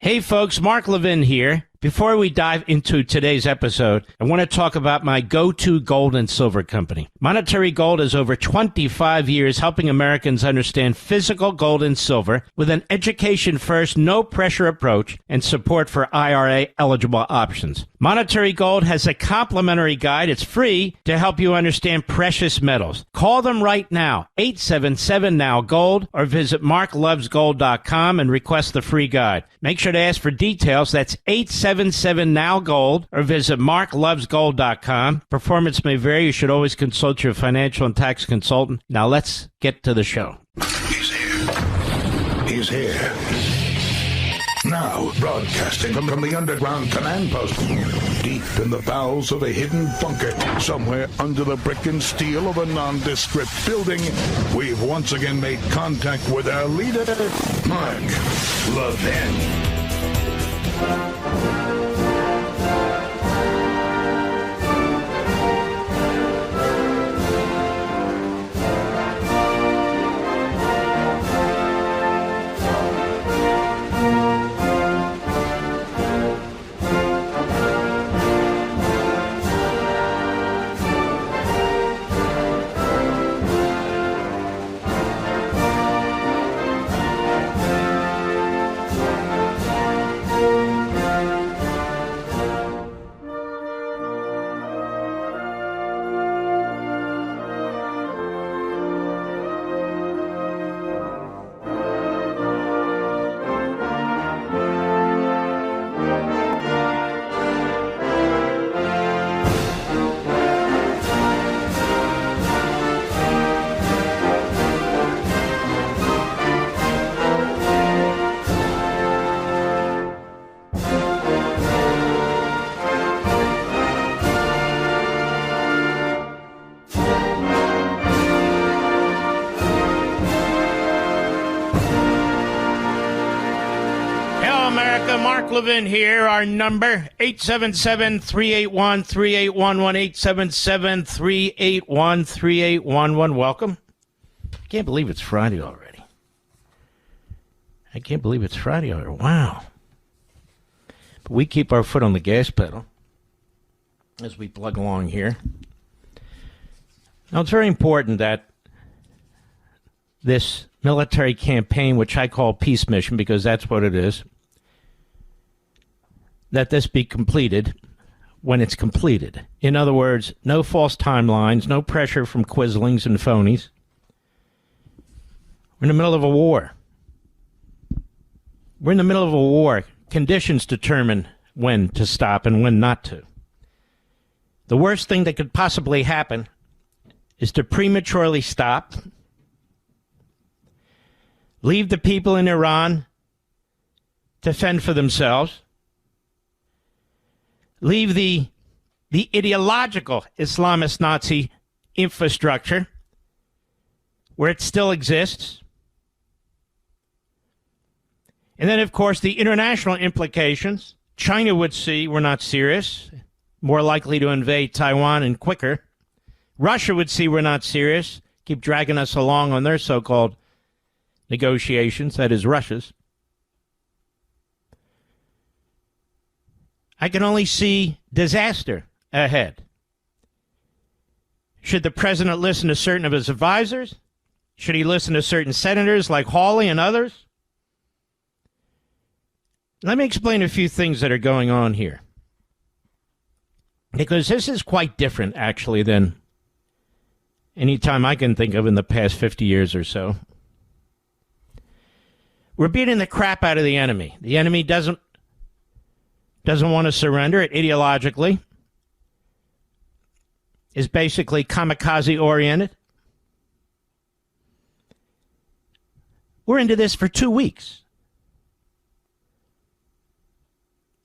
Hey folks, Mark Levin here. Before we dive into today's episode, I want to talk about my go-to gold and silver company. Monetary Gold has over 25 years helping Americans understand physical gold and silver with an education-first, no-pressure approach and support for IRA-eligible options. Monetary Gold has a complimentary guide. It's free to help you understand precious metals. Call them right now, 877-NOW-GOLD, or visit marklovesgold.com and request the free guide. Make sure to ask for details. That's 877-NOW-GOLD, or visit marklovesgold.com. Performance may vary. You should always consult your financial and tax consultant. Now let's get to the show. He's here. He's here. Now, broadcasting from the underground command post, deep in the bowels of a hidden bunker, somewhere under the brick and steel of a nondescript building, we've once again made contact with our leader, Mark Levin. Mark Levin here. Our number, 877-381-3811, 877-381-3811. Welcome. I can't believe it's Friday already. Wow. But we keep our foot on the gas pedal as we plug along here. Now, it's very important that this military campaign, which I call peace mission because that's what it is, that this be completed when it's completed. In other words, no false timelines, no pressure from quislings and phonies. We're in the middle of a war. Conditions determine when to stop and when not to. The worst thing that could possibly happen is to prematurely stop, leave the people in Iran to fend for themselves, leave the ideological Islamist Nazi infrastructure where it still exists. And then, of course, the international implications. China would see we're not serious, more likely to invade Taiwan and quicker. Russia would see we're not serious, keep dragging us along on their so-called negotiations, that is Russia's. I can only see disaster ahead. Should the president listen to certain of his advisors? Should he listen to certain senators like Hawley and others? Let me explain a few things that are going on here. Because this is quite different, actually, than any time I can think of in the past 50 years or so. We're beating the crap out of the enemy. The enemy doesn't want to surrender it ideologically, is basically kamikaze-oriented. We're into this for 2 weeks.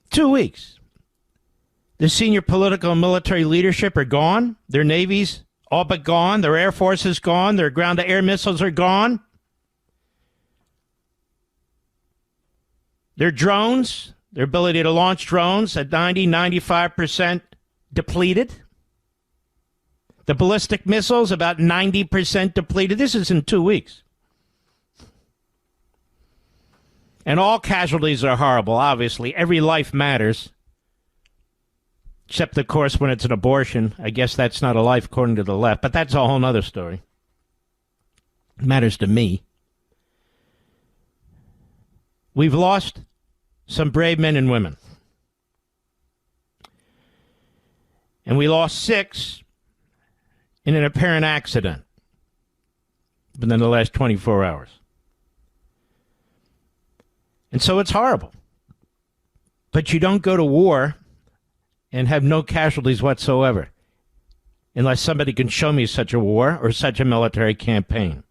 2 weeks. The senior political and military leadership are gone. Their navies all but gone. Their air force is gone. Their ground-to-air missiles are gone. Their drones, their ability to launch drones at 90-95% depleted. The ballistic missiles about 90% depleted. This is in 2 weeks. And all casualties are horrible, obviously. Every life matters. Except, of course, when it's an abortion. I guess that's not a life according to the left. But that's a whole other story. It matters to me. We've lost some brave men and women. And we lost 6 in an apparent accident within the last 24 hours. And so it's horrible. But you don't go to war and have no casualties whatsoever unless somebody can show me such a war or such a military campaign.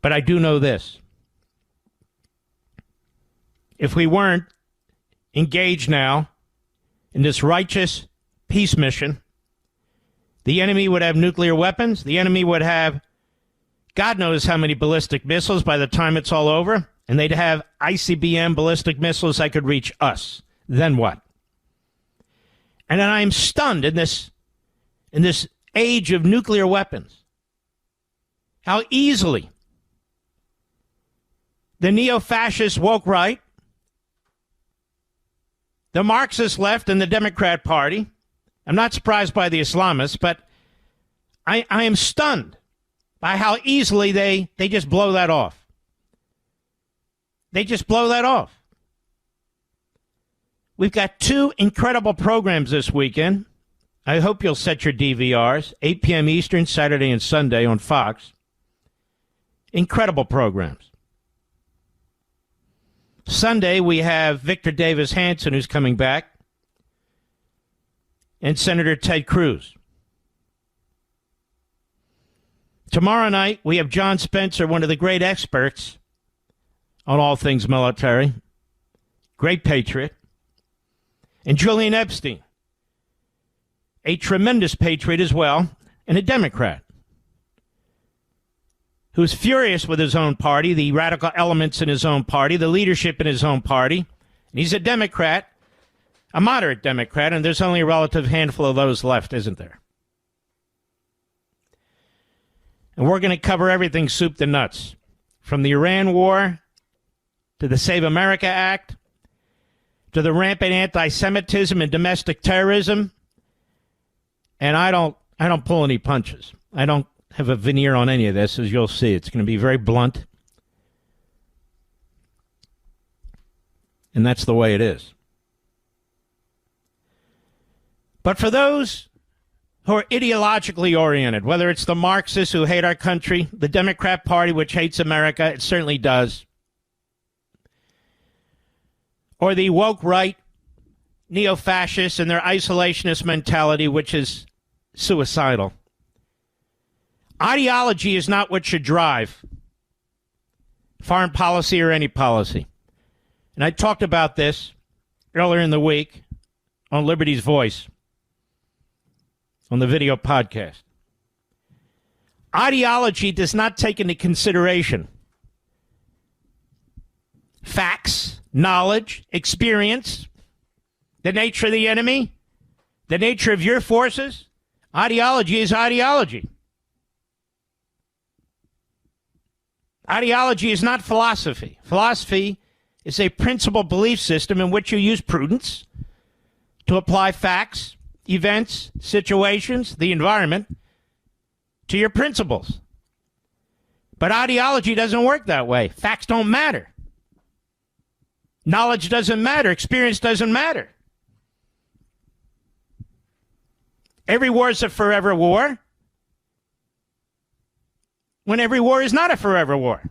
But I do know this. If we weren't engaged now in this righteous peace mission, the enemy would have nuclear weapons. The enemy would have God knows how many ballistic missiles by the time it's all over. And they'd have ICBM ballistic missiles that could reach us. Then what? And then I'm stunned in this age of nuclear weapons. How easily the neo-fascist woke right, the Marxist left, and the Democrat Party. I'm not surprised by the Islamists, but I am stunned by how easily they just blow that off. They just blow that off. We've got 2 incredible programs this weekend. I hope you'll set your DVRs, 8 p.m. Eastern, Saturday and Sunday on Fox. Incredible programs. Sunday, we have Victor Davis Hanson, who's coming back, and Senator Ted Cruz. Tomorrow night, we have John Spencer, one of the great experts on all things military, great patriot, and Julian Epstein, a tremendous patriot as well, and a Democrat, who's furious with his own party, the radical elements in his own party, the leadership in his own party. And he's a Democrat, a moderate Democrat, and there's only a relative handful of those left, isn't there? And we're going to cover everything soup to nuts, from the Iran war to the Save America Act to the rampant anti-Semitism and domestic terrorism. And I don't pull any punches. I don't have a veneer on any of this, as you'll see. It's going to be very blunt. And that's the way it is. But for those who are ideologically oriented, whether it's the Marxists who hate our country, the Democrat Party, which hates America, it certainly does, or the woke right neo-fascists and their isolationist mentality, which is suicidal. Ideology is not what should drive foreign policy or any policy. And I talked about this earlier in the week on Liberty's Voice, on the video podcast. Ideology does not take into consideration facts, knowledge, experience, the nature of the enemy, the nature of your forces. Ideology is ideology. Ideology is not philosophy. Philosophy is a principled belief system in which you use prudence to apply facts, events, situations, the environment, to your principles. But ideology doesn't work that way. Facts don't matter. Knowledge doesn't matter. Experience doesn't matter. Every war is a forever war, when every war is not a forever war.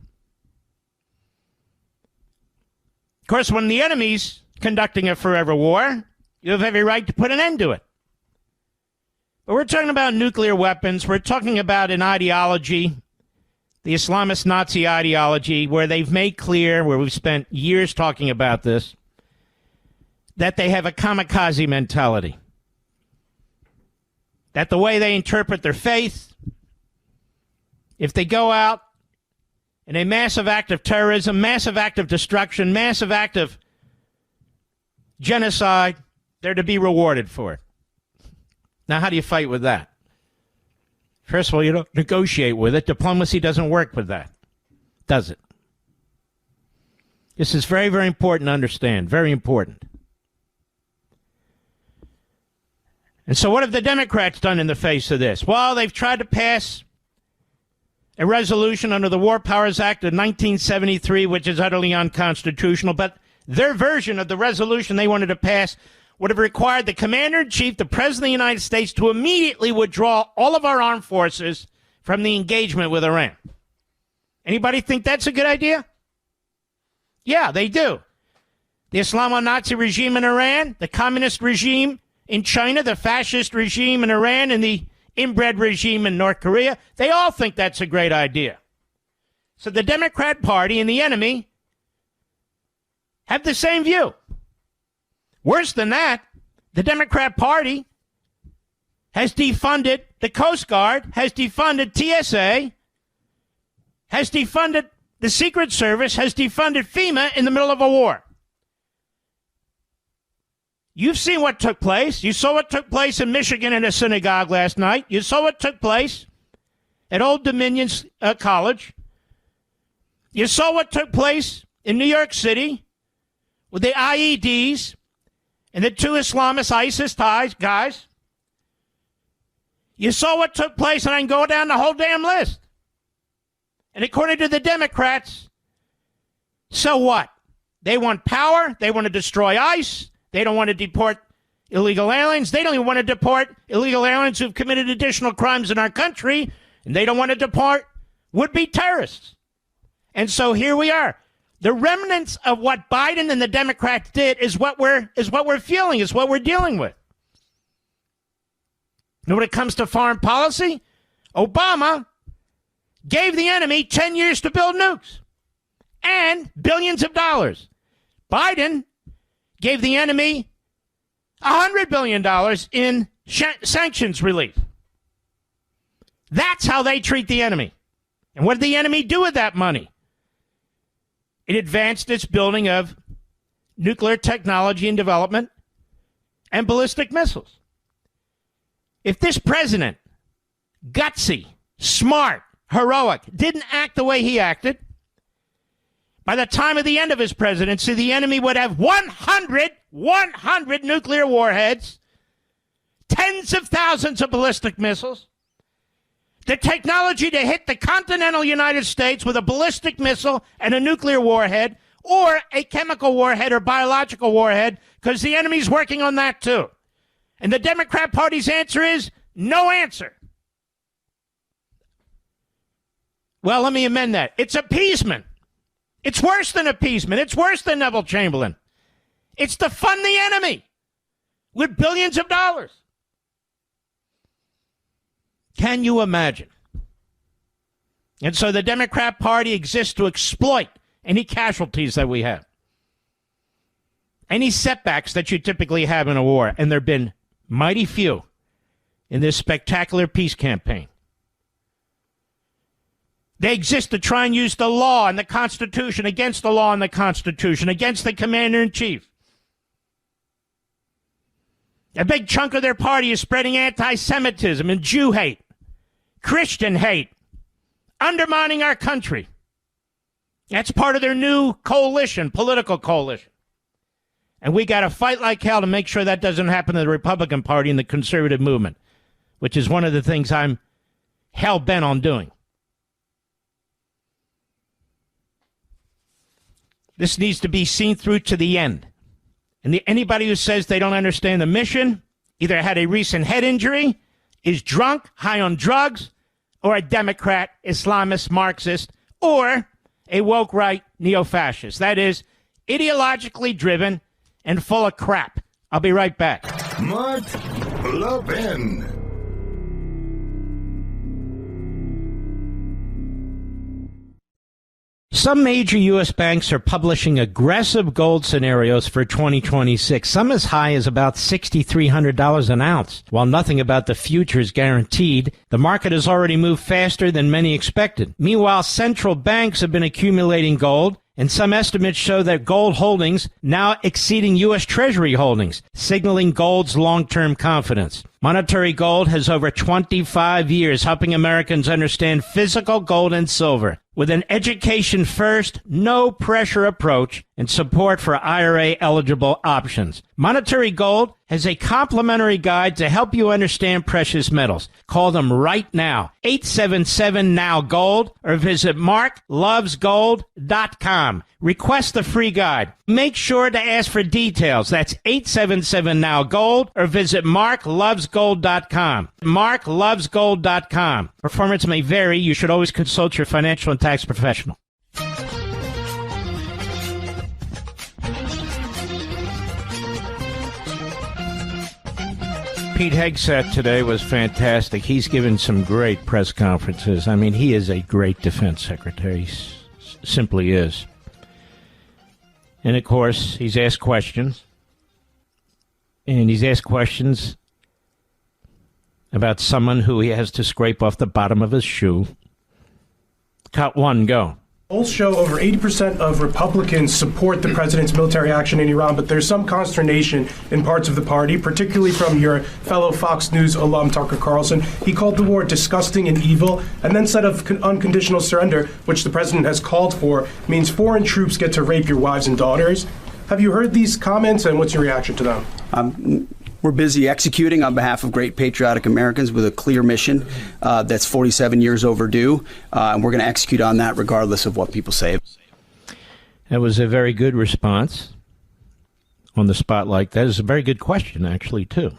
Of course, when the enemy's conducting a forever war, you have every right to put an end to it. But we're talking about nuclear weapons. We're talking about an ideology, the Islamist Nazi ideology, where they've made clear, where we've spent years talking about this, that they have a kamikaze mentality. That the way they interpret their faith, if they go out in a massive act of terrorism, massive act of destruction, massive act of genocide, they're to be rewarded for it. Now, how do you fight with that? First of all, you don't negotiate with it. Diplomacy doesn't work with that, does it? This is very, very important to understand. Very important. And so what have the Democrats done in the face of this? Well, they've tried to pass a resolution under the War Powers Act of 1973, which is utterly unconstitutional. But their version of the resolution they wanted to pass would have required the Commander-in-Chief, the President of the United States, to immediately withdraw all of our armed forces from the engagement with Iran. Anybody think that's a good idea? Yeah, they do. The Islamist Nazi regime in Iran, the communist regime in China, the fascist regime in Iran, and the inbred regime in North Korea, they all think that's a great idea. So the Democrat Party and the enemy have the same view. Worse than that, the Democrat Party has defunded the Coast Guard, has defunded TSA, has defunded the Secret Service, has defunded FEMA in the middle of a war. You've seen what took place. You saw what took place in Michigan in a synagogue last night. You saw what took place at Old Dominion College. You saw what took place in New York City with the IEDs and the two Islamist ISIS guys. You saw what took place, and I can go down the whole damn list. And according to the Democrats, so what? They want power. They want to destroy ICE. They don't want to deport illegal aliens. They don't even want to deport illegal aliens who've committed additional crimes in our country. And they don't want to deport would-be terrorists. And so here we are. The remnants of what Biden and the Democrats did is what we're feeling, is what we're dealing with. And when it comes to foreign policy, Obama gave the enemy 10 years to build nukes and billions of dollars. Biden gave the enemy $100 billion in sanctions relief. That's how they treat the enemy. And what did the enemy do with that money? It advanced its building of nuclear technology and development and ballistic missiles. If this president, gutsy, smart, heroic, didn't act the way he acted, by the time of the end of his presidency, the enemy would have 100 nuclear warheads, tens of thousands of ballistic missiles, the technology to hit the continental United States with a ballistic missile and a nuclear warhead, or a chemical warhead or biological warhead, because the enemy's working on that too. And the Democrat Party's answer is no answer. Well, let me amend that. It's appeasement. It's worse than appeasement. It's worse than Neville Chamberlain. It's to fund the enemy with billions of dollars. Can you imagine? And so the Democrat Party exists to exploit any casualties that we have, any setbacks that you typically have in a war, and there have been mighty few in this spectacular peace campaign. They exist to try and use the law and the Constitution against the law and the Constitution, against the Commander-in-Chief. A big chunk of their party is spreading anti-Semitism and Jew hate, Christian hate, undermining our country. That's part of their new coalition, political coalition. And we got to fight like hell to make sure that doesn't happen to the Republican Party and the conservative movement, which is one of the things I'm hell-bent on doing. This needs to be seen through to the end. And anybody who says they don't understand the mission either had a recent head injury, is drunk, high on drugs, or a Democrat, Islamist, Marxist, or a woke right neo-fascist. That is, ideologically driven and full of crap. I'll be right back. Mark Levin. Some major U.S. banks are publishing aggressive gold scenarios for 2026, some as high as about $6,300 an ounce. While nothing about the future is guaranteed, the market has already moved faster than many expected. Meanwhile, central banks have been accumulating gold, and some estimates show that gold holdings now exceeding U.S. Treasury holdings, signaling gold's long-term confidence. Monetary gold has over 25 years helping Americans understand physical gold and silver. with an education first, no pressure approach and support for IRA eligible options. Monetary Gold has a complimentary guide to help you understand precious metals. Call them right now, 877-NOW-GOLD, or visit marklovesgold.com. Request the free guide. Make sure to ask for details. That's 877-NOW-GOLD, or visit marklovesgold.com. marklovesgold.com. Performance may vary. You should always consult your financial and tax professional. Pete Hegseth today was fantastic. He's given some great press conferences. I mean, he is a great defense secretary. He simply is. And, of course, he's asked questions. And he's asked questions about someone who he has to scrape off the bottom of his shoe. Cut one, go. Polls show over 80% of Republicans support the president's military action in Iran, but there's some consternation in parts of the party, particularly from your fellow Fox News alum, Tucker Carlson. He called the war disgusting and evil, and then said of unconditional surrender, which the president has called for, means foreign troops get to rape your wives and daughters. Have you heard these comments, and what's your reaction to them? We're busy executing on behalf of great patriotic Americans with a clear mission that's 47 years overdue, and we're going to execute on that regardless of what people say. That was a very good response on the spot like that. It's a very good question, actually, too.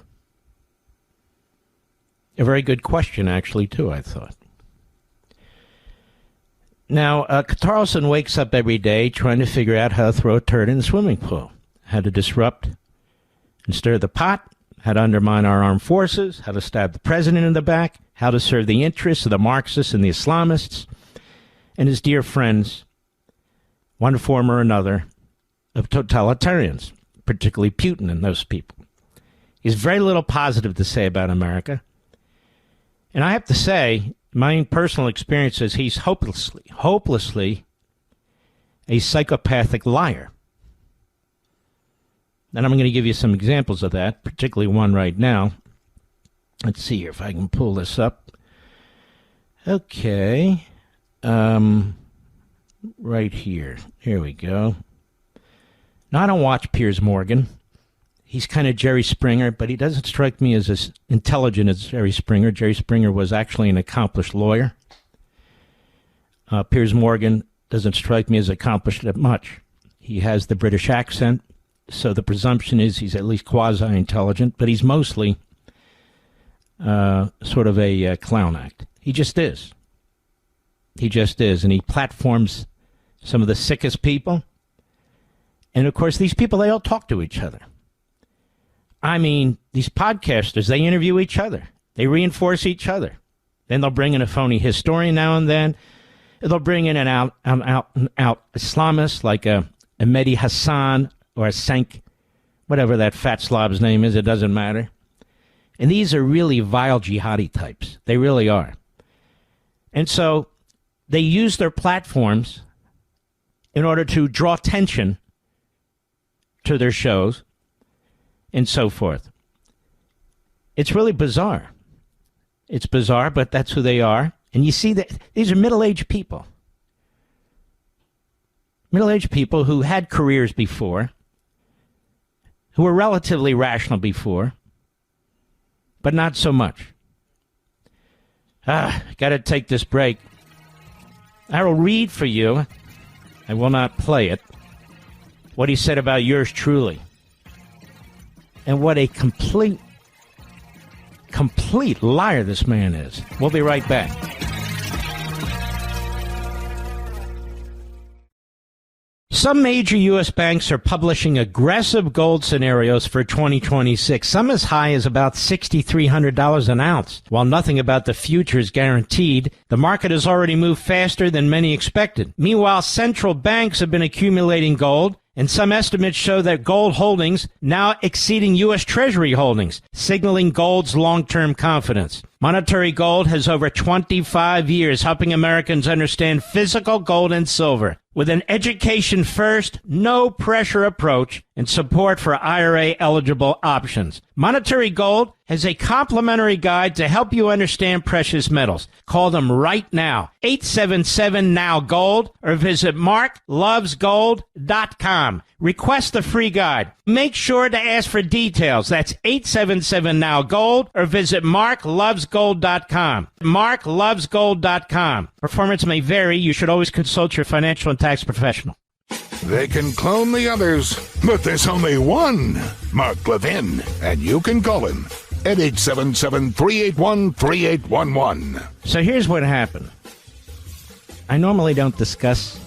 A very good question, actually, too, I thought. Now, Carlson wakes up every day trying to figure out how to throw a turd in the swimming pool, how to disrupt and stir the pot, how to undermine our armed forces, how to stab the president in the back, how to serve the interests of the Marxists and the Islamists, and his dear friends, one form or another, of totalitarians, particularly Putin and those people. He has very little positive to say about America. And I have to say, my own personal experience is he's hopelessly a psychopathic liar. And I'm going to give you some examples of that, particularly one right now. Let's see here if I can pull this up. Okay. Right here. Here we go. Now, I don't watch Piers Morgan. He's kind of Jerry Springer, but he doesn't strike me as intelligent as Jerry Springer. Jerry Springer was actually an accomplished lawyer. Piers Morgan doesn't strike me as accomplished that much. He has the British accent. So the presumption is he's at least quasi-intelligent, but he's mostly sort of a clown act. He just is. He just is. And he platforms some of the sickest people. And, of course, these people, they all talk to each other. I mean, these podcasters, they interview each other. They reinforce each other. Then they'll bring in a phony historian now and then. They'll bring in an out Islamist like a Mehdi Hassan, or a Senk, whatever that fat slob's name is, it doesn't matter. And these are really vile jihadi types. They really are. And so they use their platforms in order to draw attention to their shows and so forth. It's really bizarre. It's bizarre, but that's who they are. And you see that these are middle-aged people. Middle-aged people who had careers before, who were relatively rational before, but not so much. Got to take this break. I will read for you, I will not play it, what he said about yours truly. And what a complete liar this man is. We'll be right back. Some major U.S. banks are publishing aggressive gold scenarios for 2026, some as high as about $6,300 an ounce. While nothing about the future is guaranteed, the market has already moved faster than many expected. Meanwhile, central banks have been accumulating gold, and some estimates show that gold holdings now exceeding U.S. Treasury holdings, signaling gold's long-term confidence. Monetary Gold has over 25 years helping Americans understand physical gold and silver with an education-first, no-pressure approach and support for IRA-eligible options. Monetary Gold has a complimentary guide to help you understand precious metals. Call them right now, 877-NOW-GOLD, or visit marklovesgold.com. Request the free guide. Make sure to ask for details. That's 877-NOW-GOLD, or visit marklovesgold.com. marklovesgold.com. Performance may vary. You should always consult your financial and tax professional. They can clone the others, but there's only one Mark Levin, and you can call him at 877-381-3811. So here's what happened. I normally don't discuss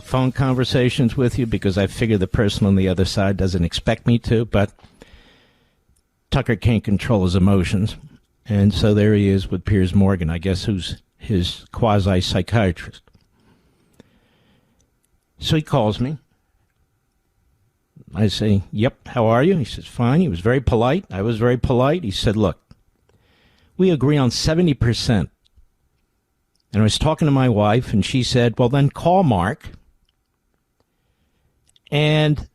phone conversations with you because I figure the person on the other side doesn't expect me to, but Tucker can't control his emotions. And so there he is with Piers Morgan, I guess, who's his quasi-psychiatrist. So he calls me. I say, yep, how are you? He says, fine. He was very polite. I was very polite. He said, look, we agree on 70%. And I was talking to my wife, and she said, well, then call Mark and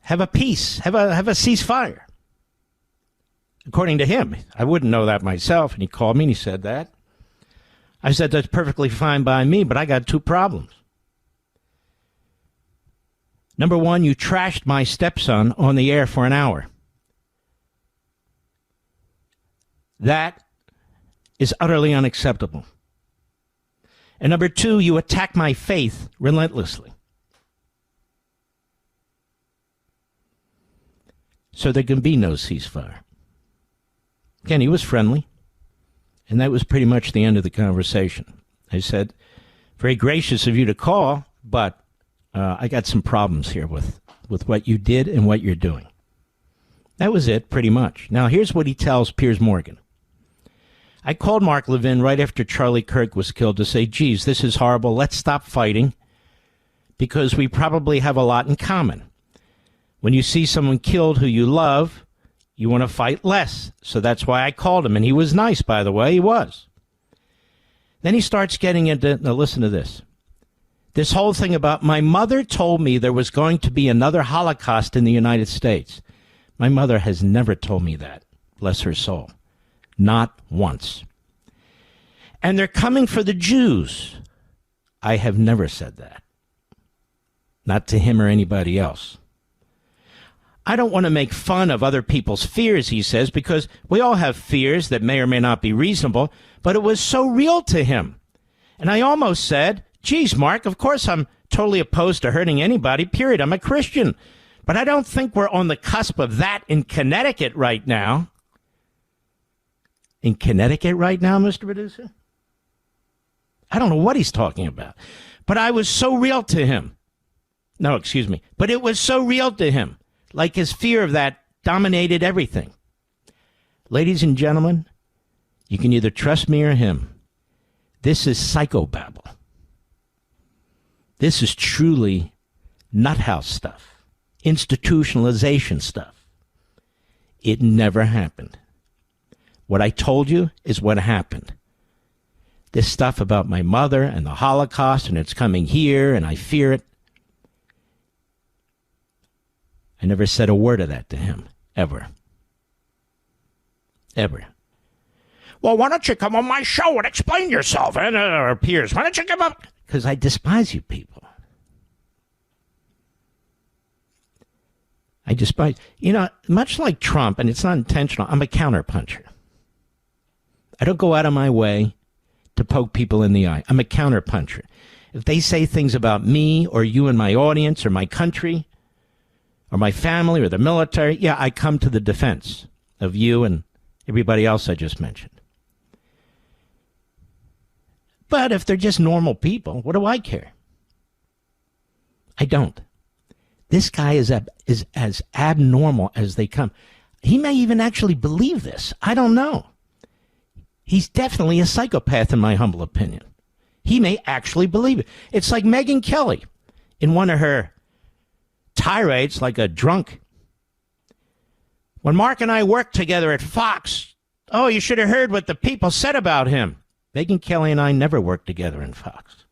have a peace, have a ceasefire. According to him. I wouldn't know that myself. And he called me and he said that. I said, that's perfectly fine by me, but I got two problems. Number one, you trashed my stepson on the air for an hour. That is utterly unacceptable. And number two, you attack my faith relentlessly. So there can be no ceasefire. Again, he was friendly, and that was pretty much the end of the conversation. I said, very gracious of you to call, but I got some problems here with what you did and what you're doing. That was it, pretty much. Now, here's what he tells Piers Morgan. I called Mark Levin right after Charlie Kirk was killed to say, geez, this is horrible. Let's stop fighting because we probably have a lot in common. When you see someone killed who you love, you want to fight less. So that's why I called him. And he was nice, by the way. He was. Then he starts getting into, now listen to this. This whole thing about my mother told me there was going to be another Holocaust in the United States. My mother has never told me that, bless her soul. Not once. And they're coming for the Jews. I have never said that. Not to him or anybody else. I don't want to make fun of other people's fears, he says, because we all have fears that may or may not be reasonable, but it was so real to him. And I almost said, geez, Mark, of course I'm totally opposed to hurting anybody, period. I'm a Christian. But I don't think we're on the cusp of that in Connecticut right now. In Connecticut right now, Mr. Producer? I don't know what he's talking about. But I was so real to him. No, excuse me. But it was so real to him. Like his fear of that dominated everything. Ladies and gentlemen, you can either trust me or him. This is psychobabble. This is truly nuthouse stuff, institutionalization stuff. It never happened. What I told you is what happened. This stuff about my mother and the Holocaust and it's coming here and I fear it. I never said a word of that to him, ever. Ever. Well, why don't you come on my show and explain yourself, or Piers? Why don't you come up? Because I despise you people. I despise, much like Trump, and it's not intentional, I'm a counterpuncher. I don't go out of my way to poke people in the eye. I'm a counterpuncher. If they say things about me or you and my audience or my country or my family or the military, yeah, I come to the defense of you and everybody else I just mentioned. But if they're just normal people, what do I care? I don't. This guy is as abnormal as they come. He may even actually believe this. I don't know. He's definitely a psychopath, in my humble opinion. He may actually believe it. It's like Megyn Kelly in one of her tirades, like a drunk. When Mark and I worked together at Fox Oh, you should have heard what the people said about him. Megyn Kelly and I never worked together in Fox.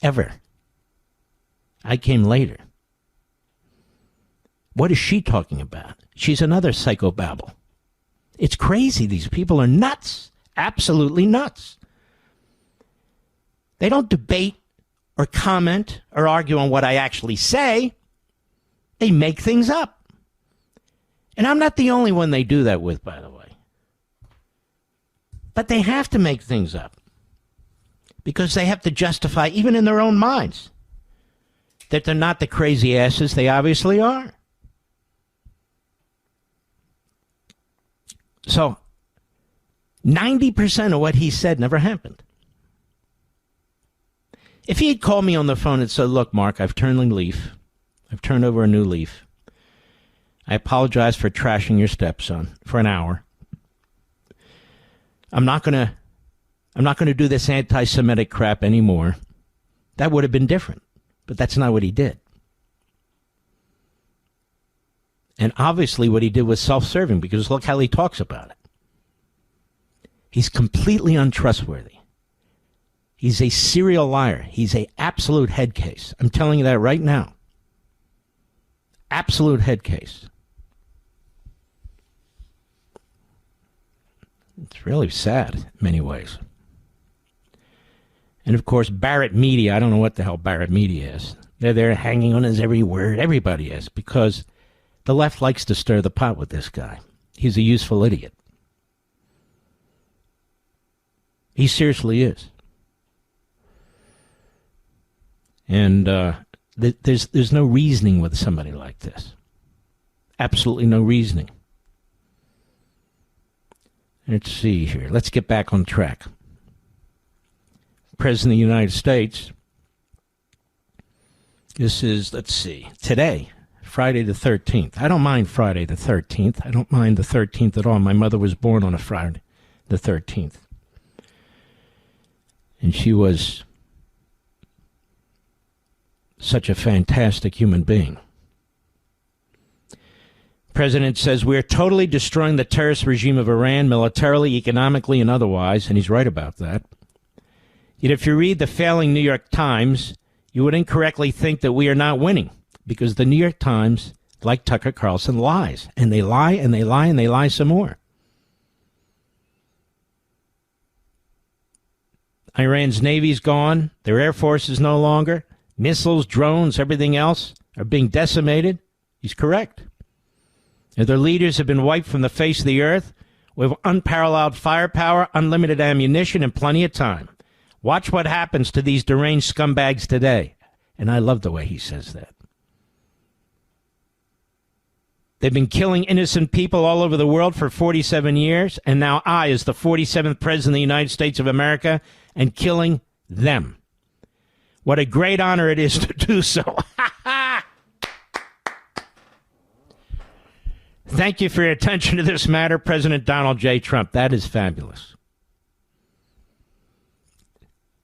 Ever. I came later. What is she talking about? She's another psychobabble. It's crazy. These people are nuts. Absolutely nuts. They don't debate or comment or argue on what I actually say. They make things up. And I'm not the only one they do that with, by the way. But they have to make things up. Because they have to justify, even in their own minds, that they're not the crazy asses they obviously are. So, 90% of what he said never happened. If he had called me on the phone and said, look, Mark, I've turned a leaf. I've turned over a new leaf. I apologize for trashing your stepson for an hour. I'm not going to do this anti-Semitic crap anymore. That would have been different. But that's not what he did. And obviously what he did was self-serving, because look how he talks about it. He's completely untrustworthy. He's a serial liar. He's an absolute head case. I'm telling you that right now. Absolute head case. It's really sad in many ways. And of course, Barrett Media, I don't know what the hell Barrett Media is. They're there hanging on his every word. Everybody is, because the left likes to stir the pot with this guy. He's a useful idiot. He seriously is. And there's no reasoning with somebody like this. Absolutely no reasoning. Let's see here. Let's get back on track. President of the United States. This is, let's see, today, Friday the 13th. I don't mind Friday the 13th. I don't mind the 13th at all. My mother was born on a Friday the 13th. And she was such a fantastic human being. President says, we're totally destroying the terrorist regime of Iran, militarily, economically, and otherwise, and he's right about that. Yet if you read the failing New York Times, you would incorrectly think that we are not winning, because the New York Times, like Tucker Carlson, lies. And they lie, and they lie, and they lie some more. Iran's navy's gone. Their air force is no longer. Missiles, drones, everything else are being decimated. He's correct. And their leaders have been wiped from the face of the earth with unparalleled firepower, unlimited ammunition, and plenty of time. Watch what happens to these deranged scumbags today. And I love the way he says that. They've been killing innocent people all over the world for 47 years, and now I, as the 47th President of the United States of America, am killing them. What a great honor it is to do so. Thank you for your attention to this matter, President Donald J. Trump. That is fabulous.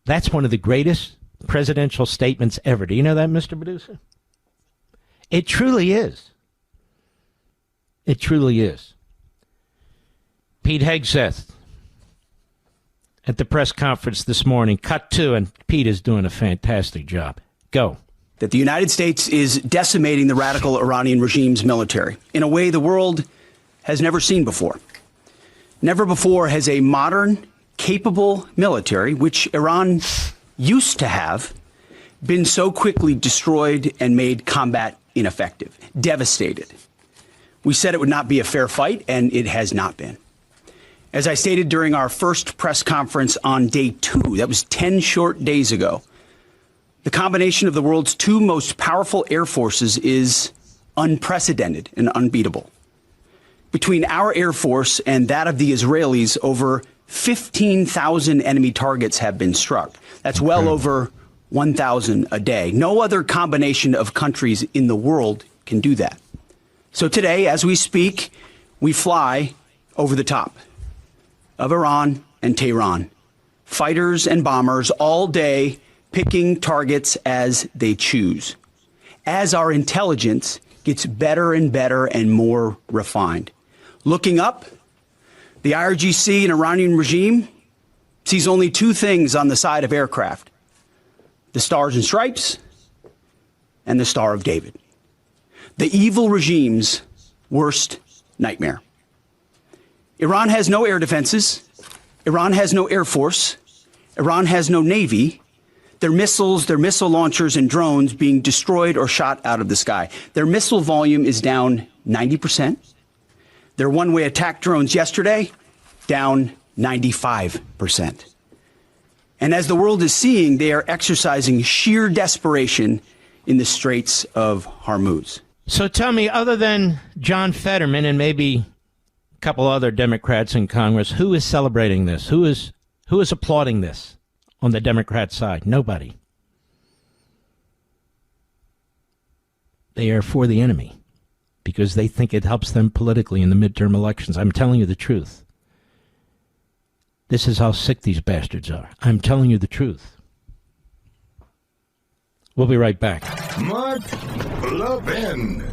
That's one of the greatest presidential statements ever. Do you know that, Mr. Producer? It truly is. It truly is. Pete Hegseth at the press conference this morning. Cut to, and Pete is doing a fantastic job. Go. That the United States is decimating the radical Iranian regime's military in a way the world has never seen before. Never before has a modern, capable military, which Iran used to have, been so quickly destroyed and made combat ineffective, devastated. We said it would not be a fair fight, and it has not been. As I stated during our first press conference on day 2, that was 10 short days ago, the combination of the world's two most powerful air forces is unprecedented and unbeatable. Between our air force and that of the Israelis, over 15,000 enemy targets have been struck. That's well over 1,000 a day. No other combination of countries in the world can do that. So today, as we speak, we fly over the top of Iran and Tehran. Fighters and bombers all day, picking targets as they choose, as our intelligence gets better and better and more refined. Looking up, The IRGC and Iranian regime sees only two things on the side of aircraft: the stars and stripes and the Star of David. The evil regime's worst nightmare. Iran has no air defenses. Iran has no air force. Iran has no navy. Their missiles, their missile launchers and drones being destroyed or shot out of the sky. Their missile volume is down 90%. Their one-way attack drones yesterday, down 95%. And as the world is seeing, they are exercising sheer desperation in the Straits of Hormuz. So tell me, other than John Fetterman and maybe a couple other Democrats in Congress, who is celebrating this? Who is applauding this on the Democrat side? Nobody. They are for the enemy because they think it helps them politically in the midterm elections. I'm telling you the truth. This is how sick these bastards are. I'm telling you the truth. We'll be right back. Mark Levin.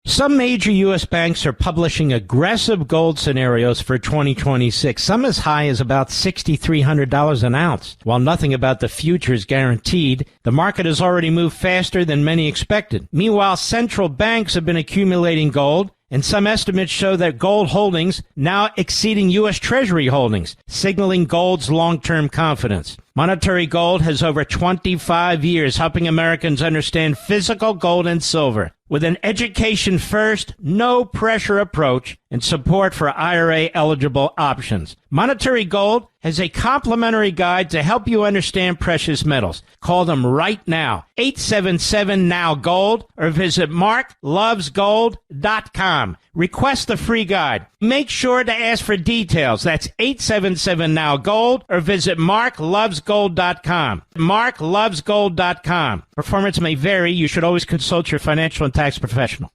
Some major U.S. banks are publishing aggressive gold scenarios for 2026, some as high as about $6,300 an ounce. While nothing about the future is guaranteed, the market has already moved faster than many expected. Meanwhile, central banks have been accumulating gold, and some estimates show that gold holdings now exceeding U.S. Treasury holdings, signaling gold's long-term confidence. Monetary gold has over 25 years helping Americans understand physical gold and silver. With an education-first, no-pressure approach and support for IRA-eligible options. Monetary Gold has a complimentary guide to help you understand precious metals. Call them right now, 877-NOW-GOLD, or visit marklovesgold.com. Request the free guide. Make sure to ask for details. That's 877-NOW-GOLD, or visit marklovesgold.com. marklovesgold.com. Performance may vary. You should always consult your financial and tax professional.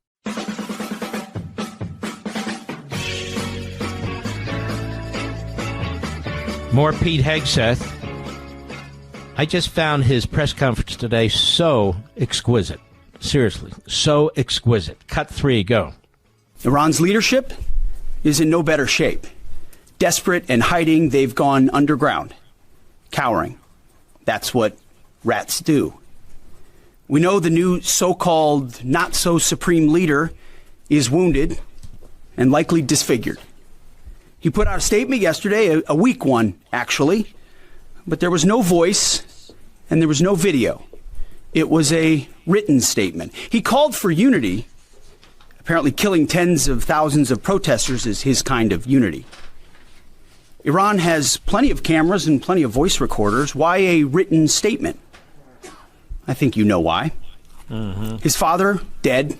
More Pete Hegseth. I just found his press conference today so exquisite. Seriously, so exquisite. Cut 3, go. Iran's leadership is in no better shape. Desperate and hiding, they've gone underground, cowering. That's what rats do. We know the new so-called not-so-supreme leader is wounded and likely disfigured. He put out a statement yesterday, a weak one, actually, but there was no voice and there was no video. It was a written statement. He called for unity. Apparently killing tens of thousands of protesters is his kind of unity. Iran has plenty of cameras and plenty of voice recorders. Why a written statement? I think you know why. His father, dead.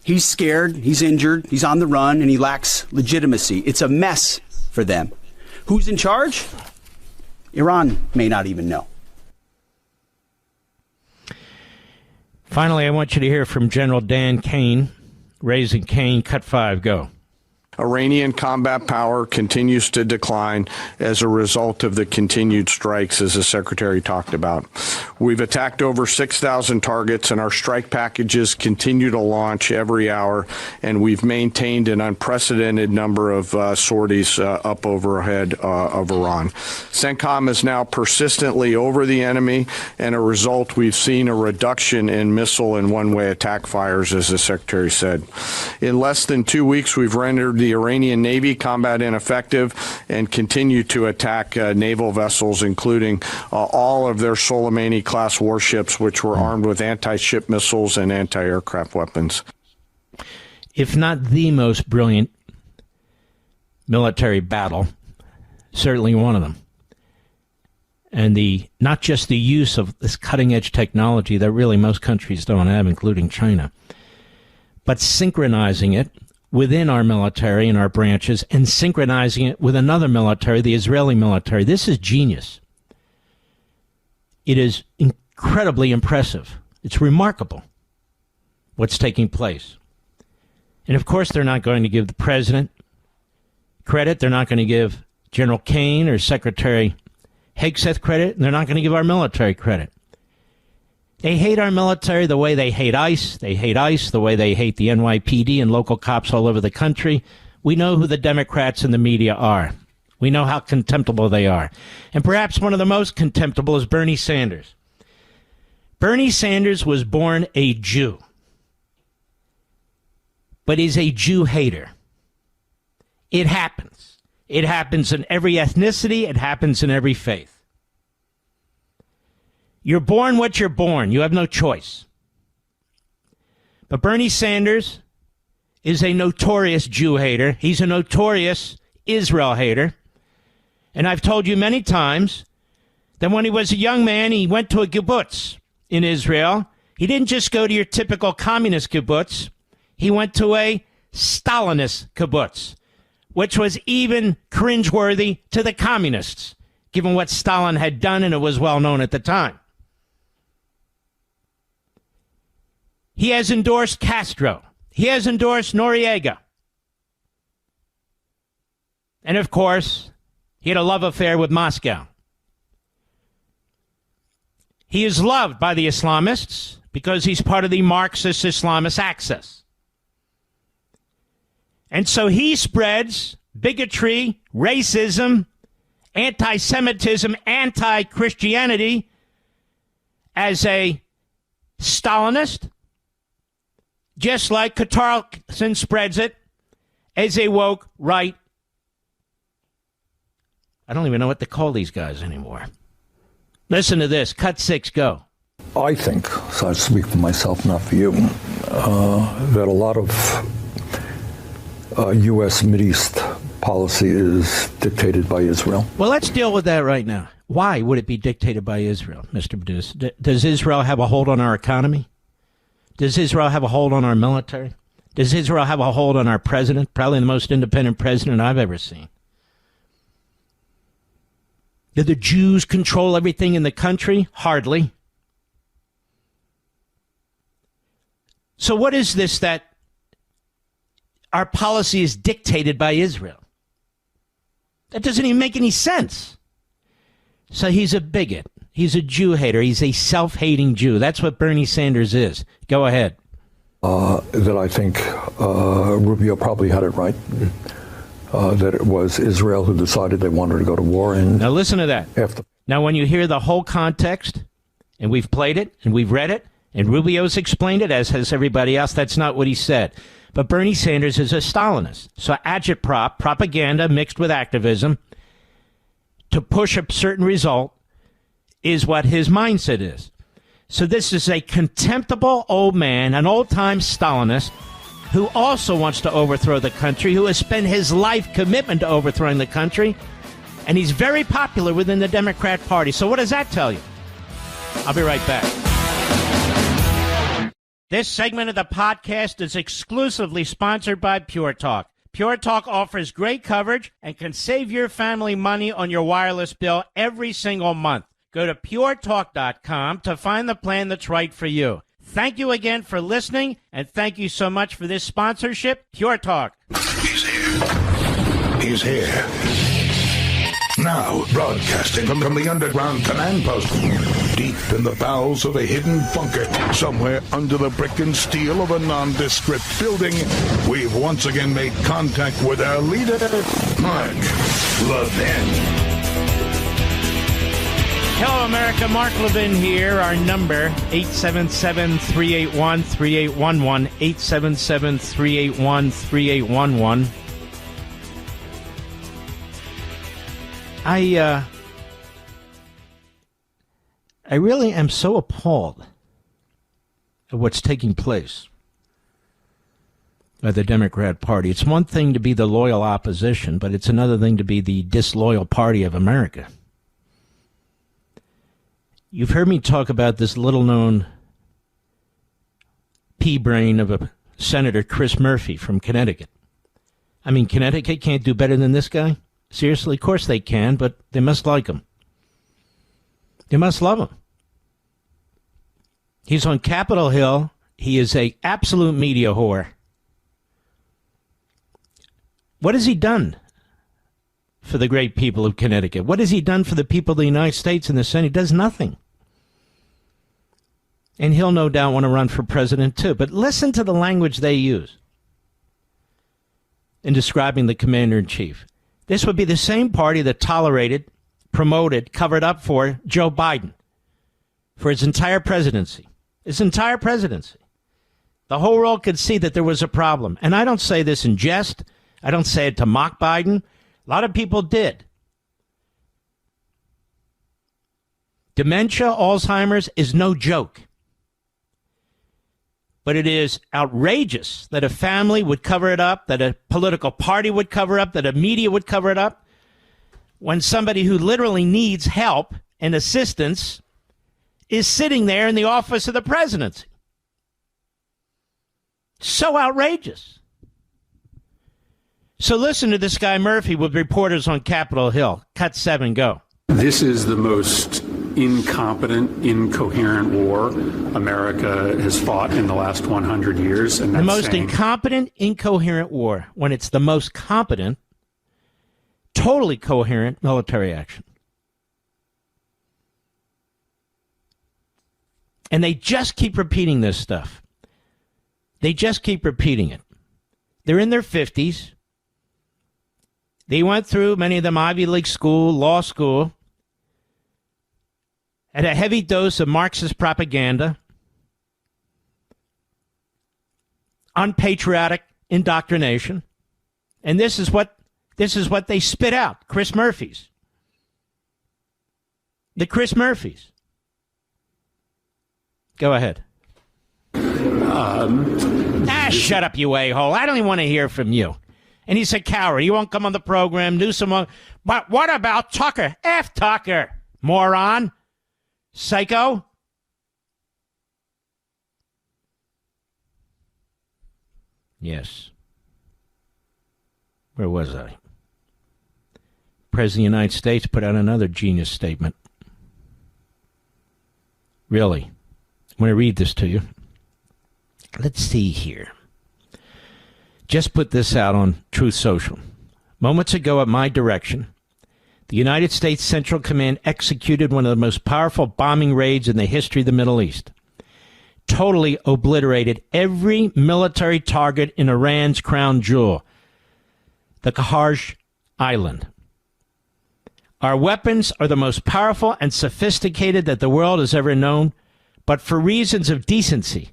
He's scared, he's injured, he's on the run, and he lacks legitimacy. It's a mess for them. Who's in charge? Iran may not even know. Finally, I want you to hear from General Dan Kane. Raising Kane, cut 5, go. Iranian combat power continues to decline as a result of the continued strikes, as the Secretary talked about. We've attacked over 6,000 targets, and our strike packages continue to launch every hour, and we've maintained an unprecedented number of sorties up overhead of Iran. CENTCOM is now persistently over the enemy, and a result, we've seen a reduction in missile and one-way attack fires, as the Secretary said. In less than 2 weeks, we've rendered the Iranian Navy combat ineffective and continue to attack naval vessels, including all of their Soleimani-class warships, which were armed with anti-ship missiles and anti-aircraft weapons. If not the most brilliant military battle, certainly one of them. And not just the use of this cutting-edge technology that really most countries don't have, including China, but synchronizing it within our military and our branches and synchronizing it with another military, the Israeli military. This is genius. It is incredibly impressive. It's remarkable what's taking place. And of course, they're not going to give the president credit. They're not going to give General Kane or Secretary Hegseth credit. And they're not going to give our military credit. They hate our military the way they hate ICE. They hate ICE the way they hate the NYPD and local cops all over the country. We know who the Democrats and the media are. We know how contemptible they are. And perhaps one of the most contemptible is Bernie Sanders. Bernie Sanders was born a Jew, but he's a Jew hater. It happens. It happens in every ethnicity. It happens in every faith. You're born what you're born. You have no choice. But Bernie Sanders is a notorious Jew hater. He's a notorious Israel hater. And I've told you many times that when he was a young man, he went to a kibbutz in Israel. He didn't just go to your typical communist kibbutz. He went to a Stalinist kibbutz, which was even cringeworthy to the communists, given what Stalin had done, and it was well known at the time. He has endorsed Castro. He has endorsed Noriega. And of course, he had a love affair with Moscow. He is loved by the Islamists because he's part of the Marxist Islamist axis. And so he spreads bigotry, racism, anti-Semitism, anti-Christianity as a Stalinist, just like Carlson spreads it as a woke right. I don't even know what to call these guys anymore. Listen to this. Cut 6, go. I think, so I speak for myself, not for you, that a lot of U.S. Mideast policy is dictated by Israel. Well, let's deal with that right now. Why would it be dictated by Israel, Mr. Producer? Does Israel have a hold on our economy? Does Israel have a hold on our military? Does Israel have a hold on our president? Probably the most independent president I've ever seen. Do the Jews control everything in the country? Hardly. So what is this that our policy is dictated by Israel? That doesn't even make any sense. So he's a bigot. He's a Jew hater. He's a self-hating Jew. That's what Bernie Sanders is. Go ahead. That I think Rubio probably had it right. That it was Israel who decided they wanted to go to war. And now listen to that. Now when you hear the whole context, and we've played it, and we've read it, and Rubio's explained it, as has everybody else, that's not what he said. But Bernie Sanders is a Stalinist. So agitprop, propaganda mixed with activism, to push a certain result is what his mindset is. So this is a contemptible old man, an old-time Stalinist, who also wants to overthrow the country, who has spent his life commitment to overthrowing the country, and he's very popular within the Democrat Party. So what does that tell you? I'll be right back. This segment of the podcast is exclusively sponsored by Pure Talk. Pure Talk offers great coverage and can save your family money on your wireless bill every single month. Go to puretalk.com to find the plan that's right for you. Thank you again for listening, and thank you so much for this sponsorship, Pure Talk. He's here. He's here. Now, broadcasting from the underground command post, deep in the bowels of a hidden bunker, somewhere under the brick and steel of a nondescript building, we've once again made contact with our leader, Mark Levin. Hello, America. Mark Levin here. Our number, 877-381-3811, 877-381-3811. I really am so appalled at what's taking place by the Democrat Party. It's one thing to be the loyal opposition, but it's another thing to be the disloyal party of America. You've heard me talk about this little-known pea-brain of a Senator Chris Murphy from Connecticut. I mean, Connecticut can't do better than this guy? Seriously, of course they can, but they must like him. They must love him. He's on Capitol Hill. He is an absolute media whore. What has he done for the great people of Connecticut? What has he done for the people of the United States and the Senate? He does nothing. And he'll no doubt want to run for president too. But listen to the language they use in describing the commander-in-chief. This would be the same party that tolerated, promoted, covered up for Joe Biden for his entire presidency. His entire presidency. The whole world could see that there was a problem. And I don't say this in jest. I don't say it to mock Biden. A lot of people did. Dementia, Alzheimer's is no joke. But it is outrageous that a family would cover it up, that a political party would cover up, that a media would cover it up, when somebody who literally needs help and assistance is sitting there in the office of the presidency. So outrageous. So listen to this guy Murphy with reporters on Capitol Hill. Cut 7, go. This is the most incompetent, incoherent war America has fought in the last 100 years. And that's the most incompetent, incoherent war, when it's the most competent, totally coherent military action. And they just keep repeating this stuff. They just keep repeating it. They're in their 50s. They went through, many of them, Ivy League school, law school, had a heavy dose of Marxist propaganda, unpatriotic indoctrination, and this is what they spit out. Chris Murphy's. The Chris Murphys. Go ahead. Shut up, you a-hole. I don't even want to hear from you. And he's a coward. He won't come on the program. Newsom won't. But what about Tucker? F Tucker, moron. Psycho. Yes. Where was I? President of the United States put out another genius statement. Really. I'm going to read this to you. Let's see here. Just put this out on Truth Social. Moments ago, at my direction, the United States Central Command executed one of the most powerful bombing raids in the history of the Middle East. Totally obliterated every military target in Iran's crown jewel, the Kharj Island. Our weapons are the most powerful and sophisticated that the world has ever known, but for reasons of decency,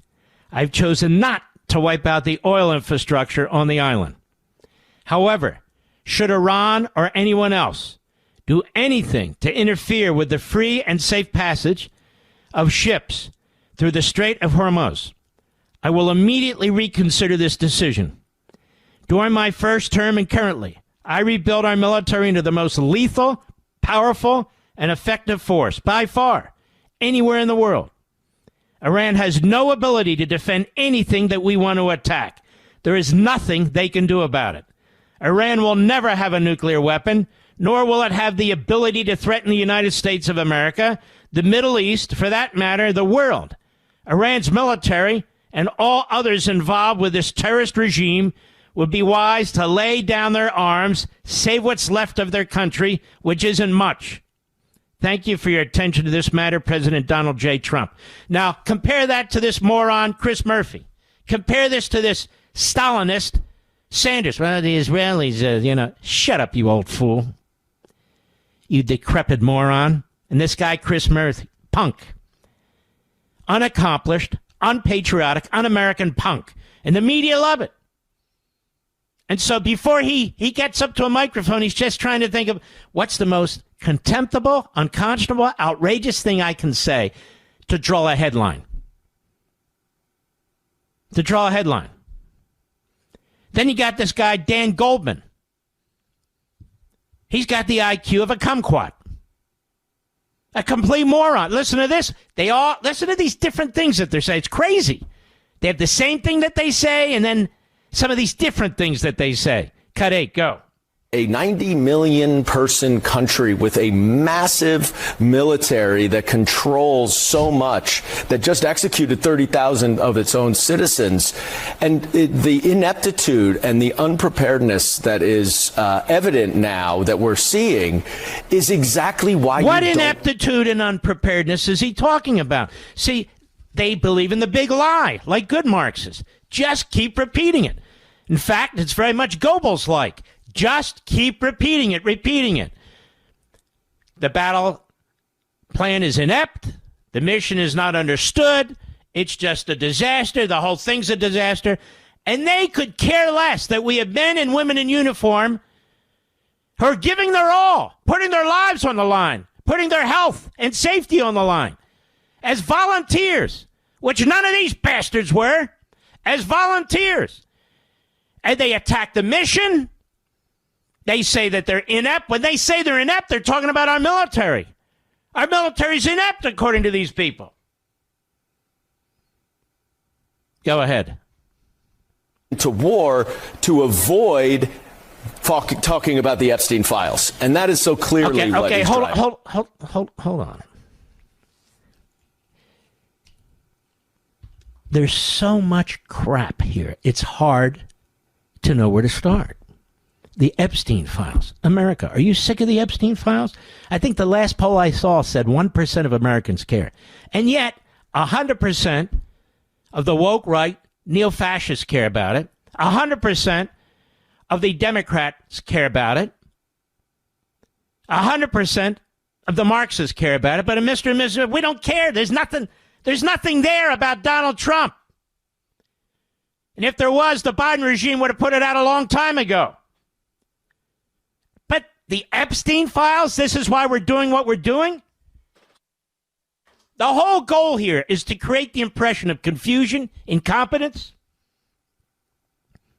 I've chosen not to wipe out the oil infrastructure on the island. However, should Iran or anyone else do anything to interfere with the free and safe passage of ships through the Strait of Hormuz, I will immediately reconsider this decision. During my first term and currently, I rebuilt our military into the most lethal, powerful, and effective force, by far, anywhere in the world. Iran has no ability to defend anything that we want to attack. There is nothing they can do about it. Iran will never have a nuclear weapon, nor will it have the ability to threaten the United States of America, the Middle East, for that matter, the world. Iran's military and all others involved with this terrorist regime would be wise to lay down their arms, save what's left of their country, which isn't much. Thank you for your attention to this matter, President Donald J. Trump. Now, compare that to this moron, Chris Murphy. Compare this to this Stalinist Sanders. Well, the Israelis, shut up, you old fool. You decrepit moron. And this guy, Chris Murphy, punk. Unaccomplished, unpatriotic, un-American punk. And the media love it. And so before he gets up to a microphone, he's just trying to think of what's the most contemptible, unconscionable, outrageous thing I can say to draw a headline. To draw a headline. Then you got this guy, Dan Goldman. He's got the IQ of a kumquat. A complete moron. Listen to this. Listen to these different things that they're saying. It's crazy. They have the same thing that they say, and then some of these different things that they say. Cut 8, go. A 90 million person country with a massive military that controls so much, that just executed 30,000 of its own citizens. And the ineptitude and the unpreparedness that is evident now that we're seeing is exactly why What ineptitude and unpreparedness is he talking about? See, They believe in the big lie, like good Marxists. Just keep repeating it. In fact, it's very much Goebbels-like. Just keep repeating it, repeating it. The battle plan is inept. The mission is not understood. It's just a disaster. The whole thing's a disaster. And they could care less that we have men and women in uniform who are giving their all, putting their lives on the line, putting their health and safety on the line, as volunteers, which none of these bastards were, as volunteers. And they attack the mission. They say that they're inept. When they say they're inept, they're talking about our military. Our military's inept, according to these people. Go ahead. To war to avoid talking about the Epstein files. And that is so clearly what he's driving. Hold on. There's so much crap here. It's hard to know where to start. The Epstein files. America, are you sick of the Epstein files? I think the last poll I saw said 1% of Americans care. And yet, 100% of the woke right, neo-fascists care about it. 100% of the Democrats care about it. 100% of the Marxists care about it. But Mr. and Mrs. we don't care. There's nothing there about Donald Trump. And if there was, the Biden regime would have put it out a long time ago. But the Epstein files, this is why we're doing what we're doing? The whole goal here is to create the impression of confusion, incompetence.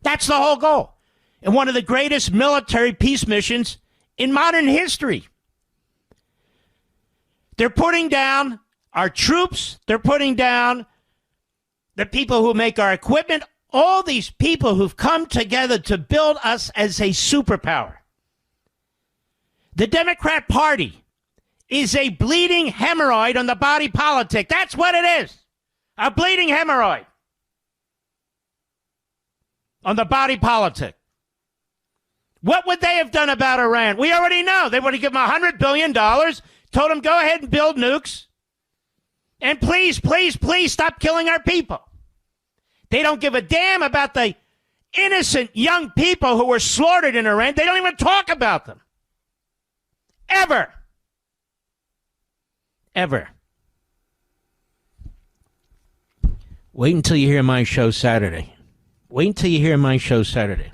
That's the whole goal. And one of the greatest military peace missions in modern history. They're putting down our troops. They're putting down the people who make our equipment. All these people who've come together to build us as a superpower. The Democrat Party is a bleeding hemorrhoid on the body politic. That's what it is. A bleeding hemorrhoid on the body politic. What would they have done about Iran? We already know. They would have given them $100 billion, told them go ahead and build nukes, and please, please, please stop killing our people. They don't give a damn about the innocent young people who were slaughtered in Iran. They don't even talk about them. Ever. Ever. Wait until you hear my show Saturday. Wait until you hear my show Saturday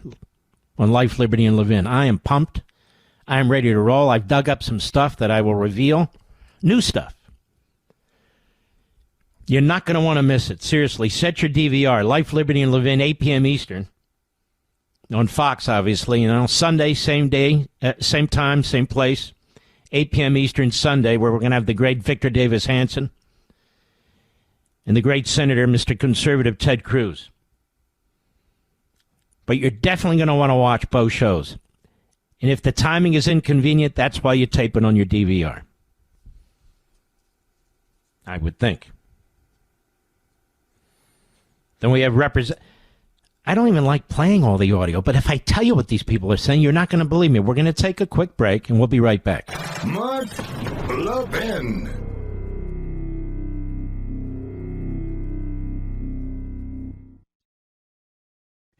on Life, Liberty, and Levin. I am pumped. I am ready to roll. I've dug up some stuff that I will reveal. New stuff. You're not going to want to miss it. Seriously, set your DVR. Life, Liberty, and Levin, 8 p.m. Eastern. On Fox, obviously. Sunday, same day, same time, same place. 8 p.m. Eastern Sunday, where we're going to have the great Victor Davis Hanson and the great Senator, Mr. Conservative Ted Cruz. But you're definitely going to want to watch both shows. And if the timing is inconvenient, that's why you tape it on your DVR. I would think. Then we have I don't even like playing all the audio, but if I tell you what these people are saying, you're not going to believe me. We're going to take a quick break, and we'll be right back. Mark Levin.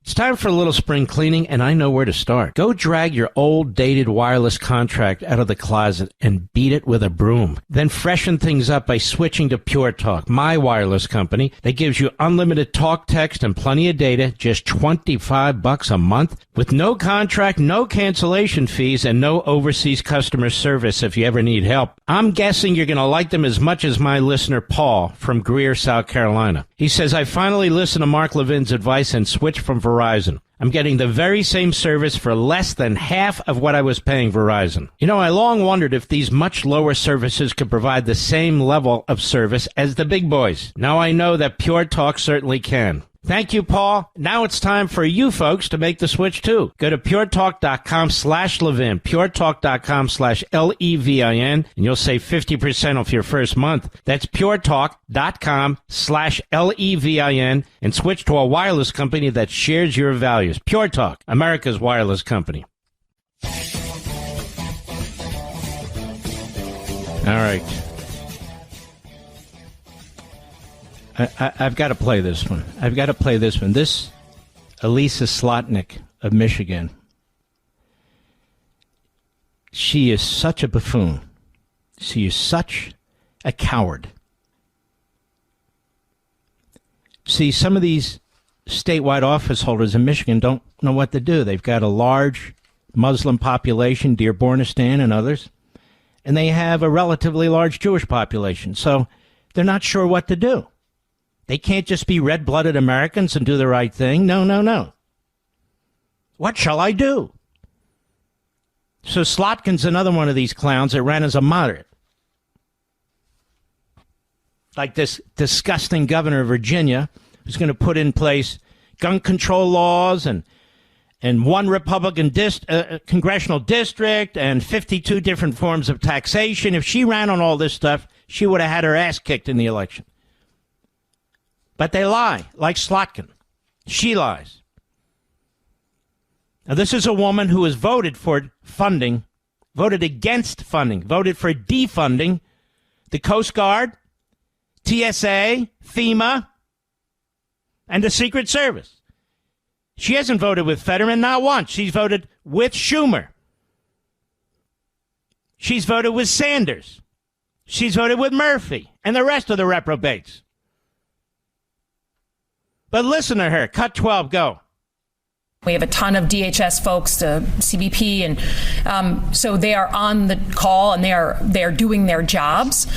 It's time for a little spring cleaning, and I know where to start. Go drag your old, dated wireless contract out of the closet and beat it with a broom. Then freshen things up by switching to Pure Talk, my wireless company that gives you unlimited talk, text, and plenty of data, just $25 a month, with no contract, no cancellation fees, and no overseas customer service if you ever need help. I'm guessing you're going to like them as much as my listener Paul from Greer, South Carolina. He says, I finally listened to Mark Levin's advice and switched from Verizon. I'm getting the very same service for less than half of what I was paying Verizon. I long wondered if these much lower services could provide the same level of service as the big boys. Now I know that Pure Talk certainly can. Thank you, Paul. Now it's time for you folks to make the switch, too. Go to puretalk.com/Levin, puretalk.com/Levin, and you'll save 50% off your first month. That's puretalk.com/Levin, and switch to a wireless company that shares your values. Pure Talk, America's wireless company. All right. I've got to play this one. This Elisa Slotnick of Michigan. She is such a buffoon. She is such a coward. See, some of these statewide office holders in Michigan don't know what to do. They've got a large Muslim population, Dearbornistan and others, and they have a relatively large Jewish population. So they're not sure what to do. They can't just be red-blooded Americans and do the right thing. No. What shall I do? So Slotkin's another one of these clowns that ran as a moderate. Like this disgusting governor of Virginia who's going to put in place gun control laws and one Republican congressional district and 52 different forms of taxation. If she ran on all this stuff, she would have had her ass kicked in the election. But they lie, like Slotkin. She lies. Now, this is a woman who has voted for funding, voted against funding, voted for defunding the Coast Guard, TSA, FEMA, and the Secret Service. She hasn't voted with Fetterman, not once. She's voted with Schumer. She's voted with Sanders. She's voted with Murphy and the rest of the reprobates. But listen to her. Cut 12, go. We have a ton of DHS folks, CBP, and so they are on the call and they are doing their jobs.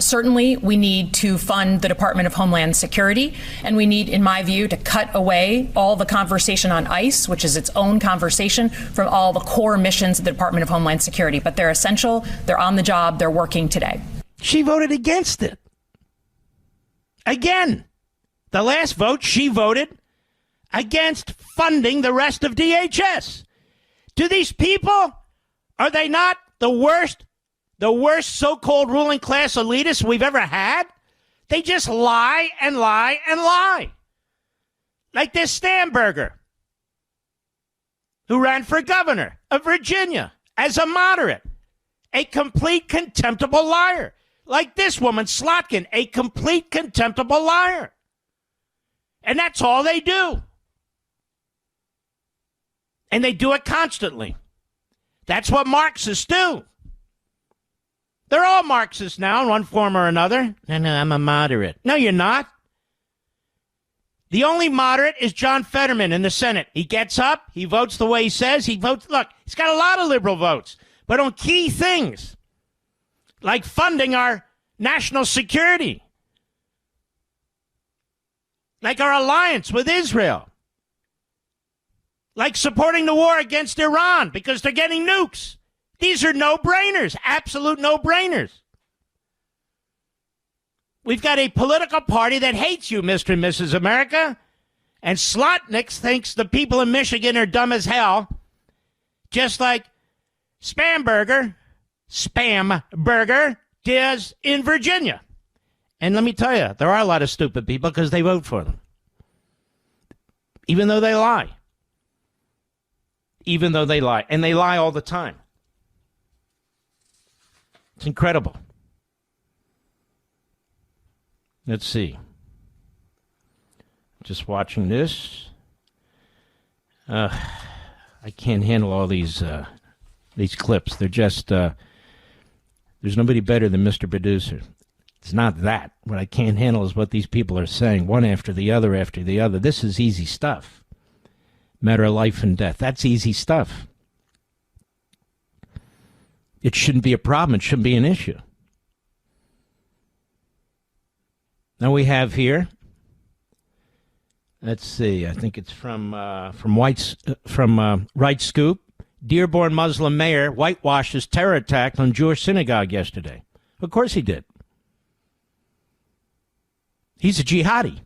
Certainly, we need to fund the Department of Homeland Security, and we need, in my view, to cut away all the conversation on ICE, which is its own conversation, from all the core missions of the Department of Homeland Security. But they're essential. They're on the job. They're working today. She voted against it. Again, the last vote, she voted against funding the rest of DHS. Do these people, are they not the worst so-called ruling class elitists we've ever had? They just lie and lie and lie. Like this Stamberger, who ran for governor of Virginia as a moderate, a complete contemptible liar. Like this woman, Slotkin, a complete contemptible liar. And that's all they do. And they do it constantly. That's what Marxists do. They're all Marxists now in one form or another. No, I'm a moderate. No, you're not. The only moderate is John Fetterman in the Senate. He gets up, he votes the way he says, he votes. Look, he's got a lot of liberal votes, but on key things, like funding our national security, like our alliance with Israel, like supporting the war against Iran because they're getting nukes. These are no-brainers, absolute no-brainers. We've got a political party that hates you, Mr. and Mrs. America, and Slotnick thinks the people in Michigan are dumb as hell, just like Spamberger does in Virginia. And let me tell you, there are a lot of stupid people because they vote for them, even though they lie. Even though they lie. And they lie all the time. It's incredible. Let's see. Just watching this. I can't handle all these clips. They're just, there's nobody better than Mr. Producer. It's not that. What I can't handle is what these people are saying, one after the other after the other. This is easy stuff. Matter of life and death. That's easy stuff. It shouldn't be a problem. It shouldn't be an issue. Now we have here, let's see, I think it's from Right Scoop. Dearborn Muslim mayor whitewashes terror attack on Jewish synagogue yesterday. Of course he did. He's a jihadi.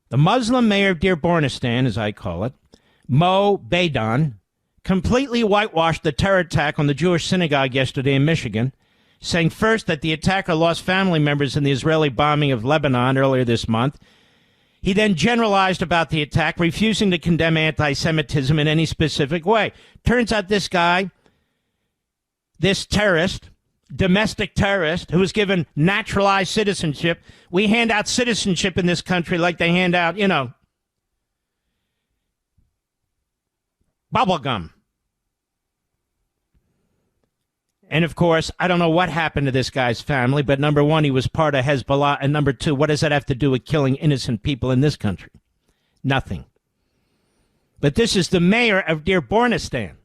The Muslim mayor of Dearbornistan, as I call it, Mo Beidan, completely whitewashed the terror attack on the Jewish synagogue yesterday in Michigan, saying first that the attacker lost family members in the Israeli bombing of Lebanon earlier this month. He then generalized about the attack, refusing to condemn anti-Semitism in any specific way. Turns out this guy, this terrorist, domestic terrorist who was given naturalized citizenship. We hand out citizenship in this country like they hand out, bubble gum. And, of course, I don't know what happened to this guy's family, but number one, he was part of Hezbollah, and number two, what does that have to do with killing innocent people in this country? Nothing. But this is the mayor of Dearbornistan.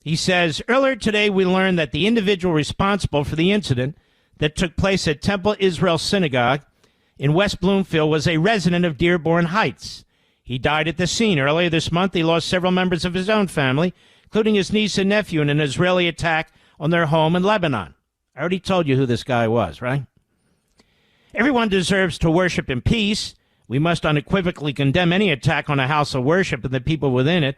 He says, earlier today we learned that the individual responsible for the incident that took place at Temple Israel Synagogue in West Bloomfield was a resident of Dearborn Heights. He died at the scene. Earlier this month, he lost several members of his own family, including his niece and nephew, in an Israeli attack on their home in Lebanon. I already told you who this guy was, right? Everyone deserves to worship in peace. We must unequivocally condemn any attack on a house of worship and the people within it.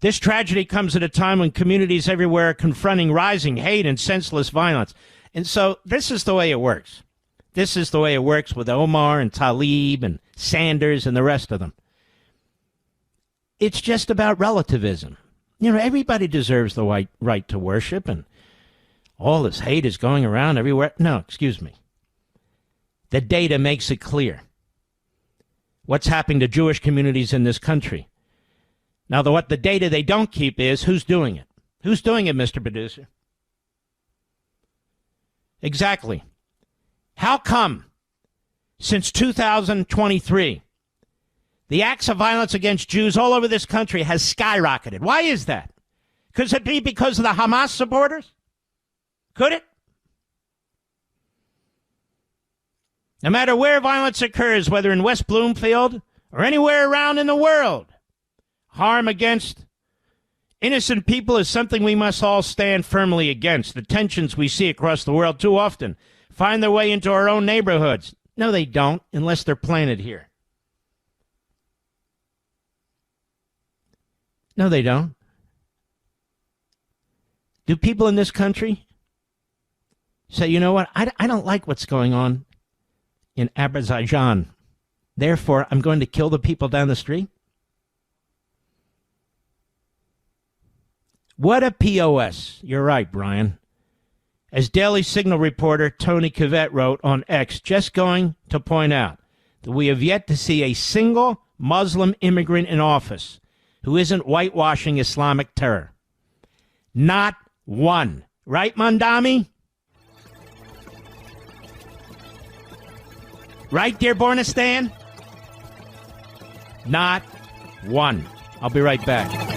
This tragedy comes at a time when communities everywhere are confronting rising hate and senseless violence. And so this is the way it works. This is the way it works with Omar and Tlaib and Sanders and the rest of them. It's just about relativism. Everybody deserves the right to worship, and all this hate is going around everywhere. No, excuse me. The data makes it clear what's happening to Jewish communities in this country. Now, what the data they don't keep is who's doing it. Who's doing it, Mr. Producer? Exactly. How come since 2023, the acts of violence against Jews all over this country has skyrocketed? Why is that? Could it be because of the Hamas supporters? Could it? No matter where violence occurs, whether in West Bloomfield or anywhere around in the world, harm against innocent people is something we must all stand firmly against. The tensions we see across the world too often find their way into our own neighborhoods. No, they don't, unless they're planted here. No, they don't. Do people in this country say, you know what, I don't like what's going on in Azerbaijan. Therefore, I'm going to kill the people down the street? What a POS. You're right, Brian. As Daily Signal reporter Tony Cavett wrote on X, just going to point out that we have yet to see a single Muslim immigrant in office who isn't whitewashing Islamic terror. Not one. Right, Mandami? Right, Dearbornistan? Not one. I'll be right back.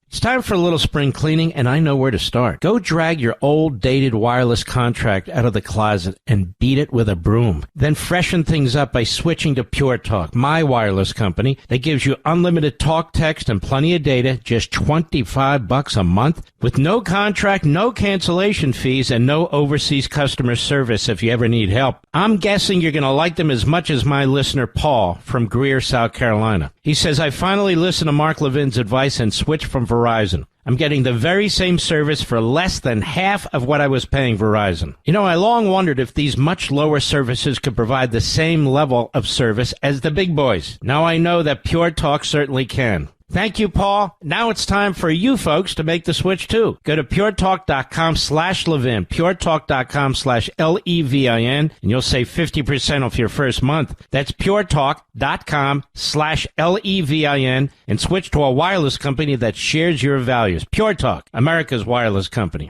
It's time for a little spring cleaning, and I know where to start. Go drag your old, dated wireless contract out of the closet and beat it with a broom. Then freshen things up by switching to Pure Talk, my wireless company that gives you unlimited talk, text, and plenty of data, just $25 a month, with no contract, no cancellation fees, and no overseas customer service if you ever need help. I'm guessing you're going to like them as much as my listener Paul from Greer, South Carolina. He says, I finally listened to Mark Levin's advice and switched from Verizon. I'm getting the very same service for less than half of what I was paying Verizon. You know, I long wondered if these much lower services could provide the same level of service as the big boys. Now I know that Pure Talk certainly can. Thank you, Paul. Now it's time for you folks to make the switch, too. Go to puretalk.com/Levin, puretalk.com/Levin, and you'll save 50% off your first month. That's puretalk.com/Levin, and switch to a wireless company that shares your values. Pure Talk, America's wireless company.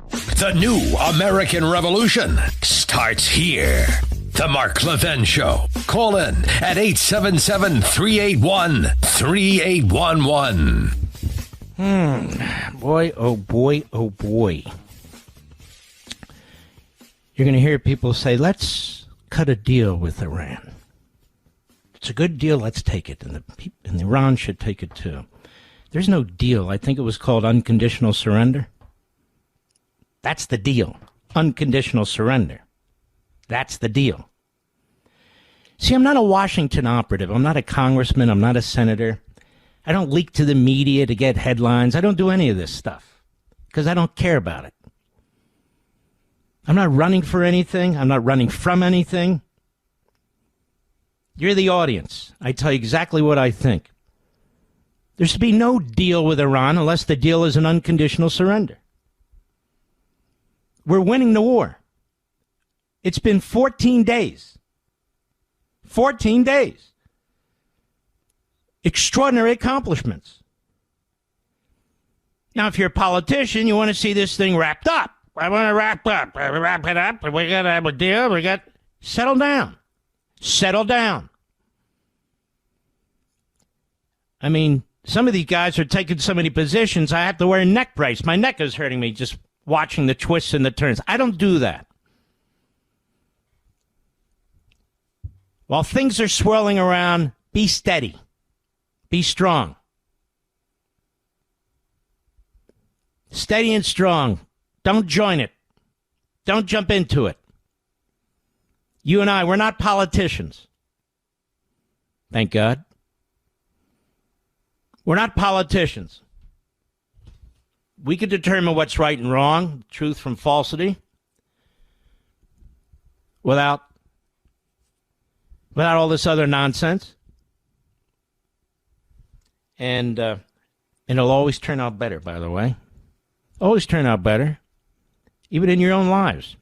The new American Revolution starts here. The Mark Levin Show. Call in at 877-381-3811. Boy, oh boy, oh boy. You're going to hear people say, let's cut a deal with Iran. It's a good deal, let's take it. And Iran should take it too. There's no deal. I think it was called unconditional surrender. That's the deal. Unconditional surrender. That's the deal. See, I'm not a Washington operative. I'm not a congressman. I'm not a senator. I don't leak to the media to get headlines. I don't do any of this stuff because I don't care about it. I'm not running for anything. I'm not running from anything. You're the audience. I tell you exactly what I think. There should be no deal with Iran unless the deal is an unconditional surrender. We're winning the war. It's been 14 days. 14 days. Extraordinary accomplishments. Now, if you're a politician, you want to see this thing wrapped up. I want to wrap it up. We got to have a deal. Settle down. Settle down. I mean, some of these guys are taking so many positions, I have to wear a neck brace. My neck is hurting me just watching the twists and the turns. I don't do that. While things are swirling around, be steady. Be strong. Steady and strong. Don't join it. Don't jump into it. You and I, we're not politicians. Thank God. We're not politicians. We can determine what's right and wrong, truth from falsity, without all this other nonsense. And it'll always turn out better, by the way. Always turn out better, even in your own lives.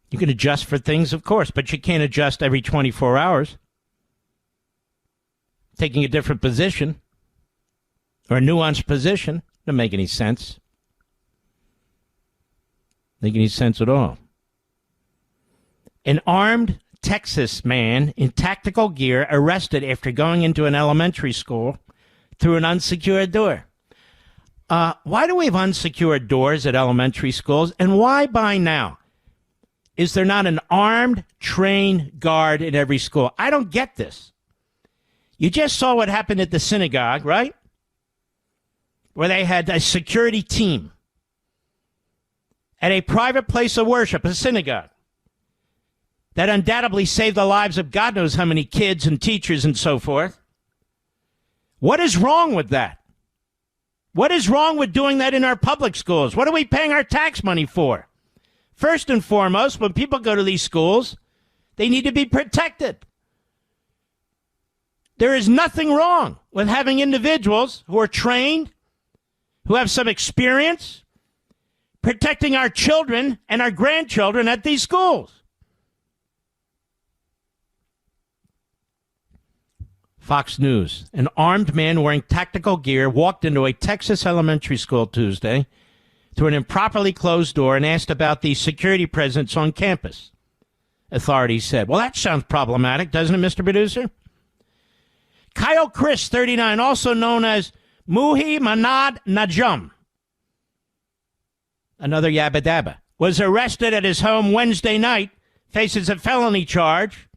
You can adjust for things, of course, but you can't adjust every 24 hours. Taking a different position or a nuanced position doesn't make any sense. Make any sense at all. An armed Texas man in tactical gear arrested after going into an elementary school through an unsecured door. Why do we have unsecured doors at elementary schools? And why by now is there not an armed, trained guard in every school? I don't get this. You just saw what happened at the synagogue, right? Where they had a security team at a private place of worship, a synagogue, that undoubtedly saved the lives of God knows how many kids and teachers and so forth. What is wrong with that? What is wrong with doing that in our public schools? What are we paying our tax money for? First and foremost, when people go to these schools, they need to be protected. There is nothing wrong with having individuals who are trained, who have some experience, protecting our children and our grandchildren at these schools. Fox News. An armed man wearing tactical gear walked into a Texas elementary school Tuesday through an improperly closed door and asked about the security presence on campus, authorities said. Well, that sounds problematic, doesn't it, Mr. Producer? Kyle Chris, 39, also known as Muhi Manad Najum, another Yabba Dabba, was arrested at his home Wednesday night, faces a felony charge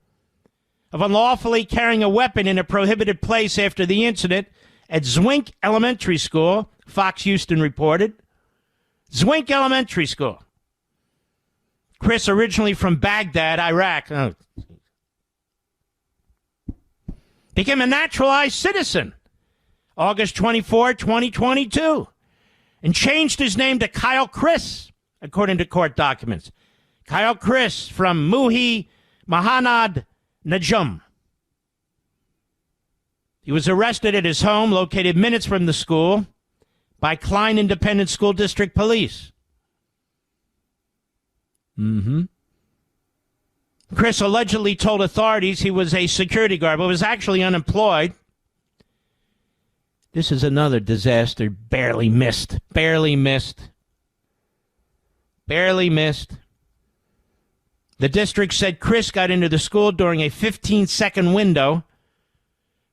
of unlawfully carrying a weapon in a prohibited place after the incident at Zwink Elementary School, Fox Houston reported. Zwink Elementary School. Chris, originally from Baghdad, Iraq, became a naturalized citizen August 24, 2022, and changed his name to Kyle Chris, according to court documents. Kyle Chris from Muhi Mahanad Najum. He was arrested at his home, located minutes from the school, by Klein Independent School District Police. Chris allegedly told authorities he was a security guard, but was actually unemployed. This is another disaster barely missed. Barely missed. Barely missed. The district said Chris got into the school during a 15-second window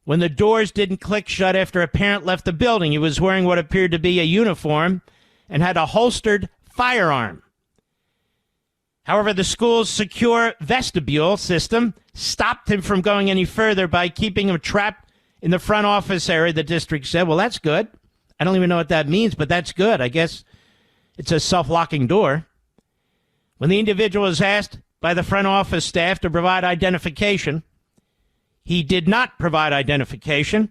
when the doors didn't click shut after a parent left the building. He was wearing what appeared to be a uniform and had a holstered firearm. However, the school's secure vestibule system stopped him from going any further by keeping him trapped in the front office area, the district said. Well, that's good. I don't even know what that means, but that's good. I guess it's a self-locking door. When the individual was asked by the front office staff to provide identification, he did not provide identification,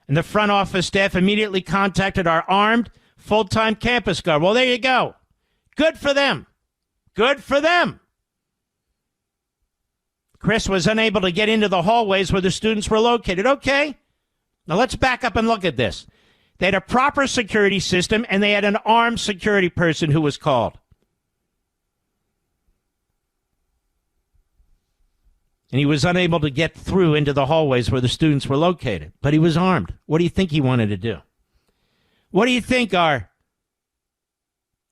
and the front office staff immediately contacted our armed full-time campus guard. Well, there you go. Good for them. Good for them. Chris was unable to get into the hallways where the students were located. Okay, Now let's back up and look at this. They had a proper security system, and they had an armed security person who was called. And he was unable to get through into the hallways where the students were located. But he was armed. What do you think he wanted to do? What do you think our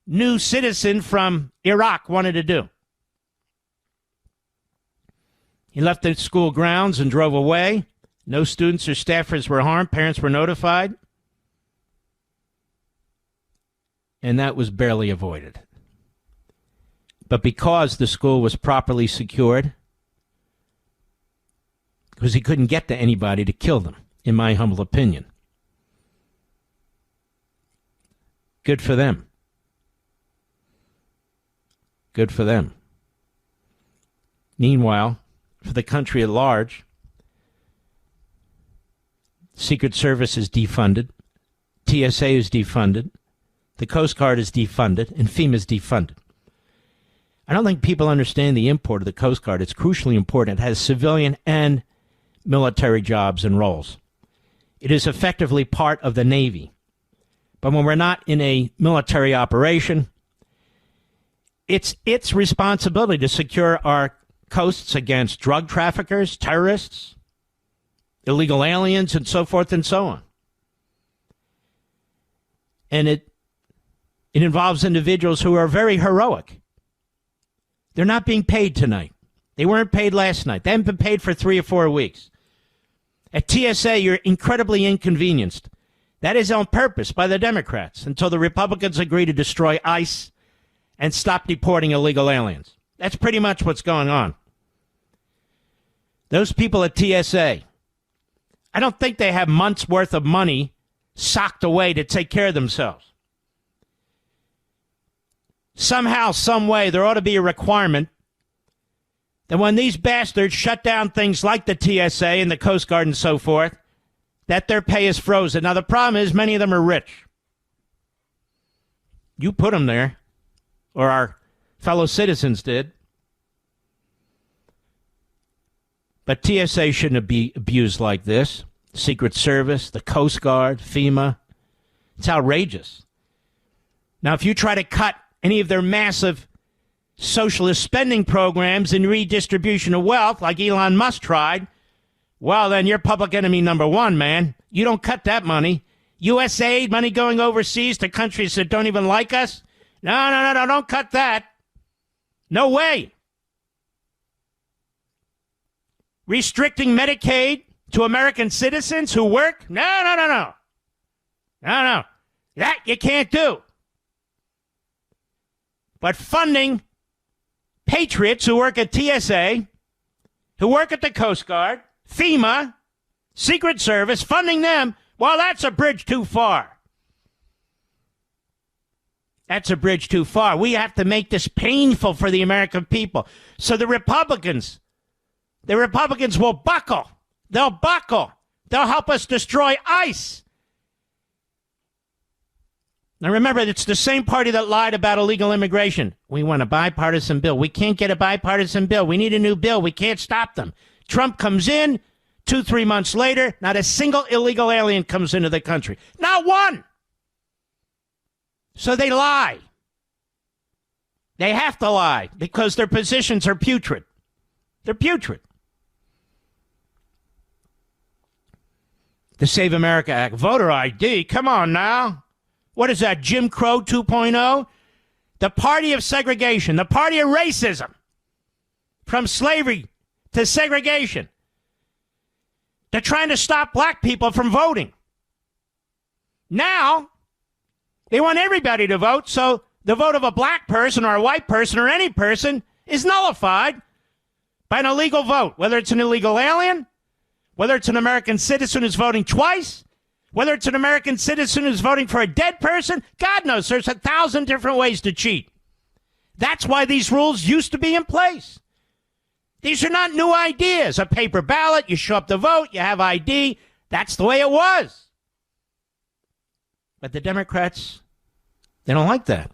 new citizen from Iraq wanted to do? He left the school grounds and drove away. No students or staffers were harmed. Parents were notified. And that was barely avoided. But because the school was properly secured, because he couldn't get to anybody to kill them, in my humble opinion. Good for them. Good for them. Meanwhile, for the country at large, Secret Service is defunded, TSA is defunded, the Coast Guard is defunded, and FEMA is defunded. I don't think people understand the import of the Coast Guard. It's crucially important. It has civilian and military jobs and roles. It is effectively part of the Navy. But when we're not in a military operation, it's its responsibility to secure our coasts against drug traffickers, terrorists, illegal aliens, and so forth and so on. And it involves individuals who are very heroic. They're not being paid tonight. They weren't paid last night. They haven't been paid for 3 or 4 weeks. At TSA, you're incredibly inconvenienced. That is on purpose by the Democrats until the Republicans agree to destroy ICE and stop deporting illegal aliens. That's pretty much what's going on. Those people at TSA, I don't think they have months' worth of money socked away to take care of themselves. Somehow, some way, there ought to be a requirement that when these bastards shut down things like the TSA and the Coast Guard and so forth, that their pay is frozen. Now, the problem is many of them are rich. You put them there, or our fellow citizens did. But TSA shouldn't be abused like this. Secret Service, the Coast Guard, FEMA. It's outrageous. Now, if you try to cut any of their massive socialist spending programs and redistribution of wealth like Elon Musk tried, well, then you're public enemy number one, man. You don't cut that money. U.S. aid, money going overseas to countries that don't even like us? No, don't cut that. No way. Restricting Medicaid to American citizens who work? No. That you can't do. But funding patriots who work at TSA, who work at the Coast Guard, FEMA, Secret Service, funding them, well, that's a bridge too far. That's a bridge too far. We have to make this painful for the American people. So the Republicans will buckle. They'll buckle. They'll help us destroy ICE. Now remember, it's the same party that lied about illegal immigration. We want a bipartisan bill. We can't get a bipartisan bill. We need a new bill. We can't stop them. Trump comes in, 2-3 months later, not a single illegal alien comes into the country. Not one. So they lie. They have to lie because their positions are putrid. They're putrid. The Save America Act, voter ID, come on now. What is that, Jim Crow 2.0? The party of segregation, the party of racism, from slavery to segregation. They're trying to stop black people from voting. Now, they want everybody to vote, so the vote of a black person or a white person or any person is nullified by an illegal vote, whether it's an illegal alien, whether it's an American citizen who's voting twice, whether it's an American citizen who's voting for a dead person. God knows, there's 1,000 different ways to cheat. That's why these rules used to be in place. These are not new ideas. A paper ballot, you show up to vote, you have ID. That's the way it was. But the Democrats, they don't like that.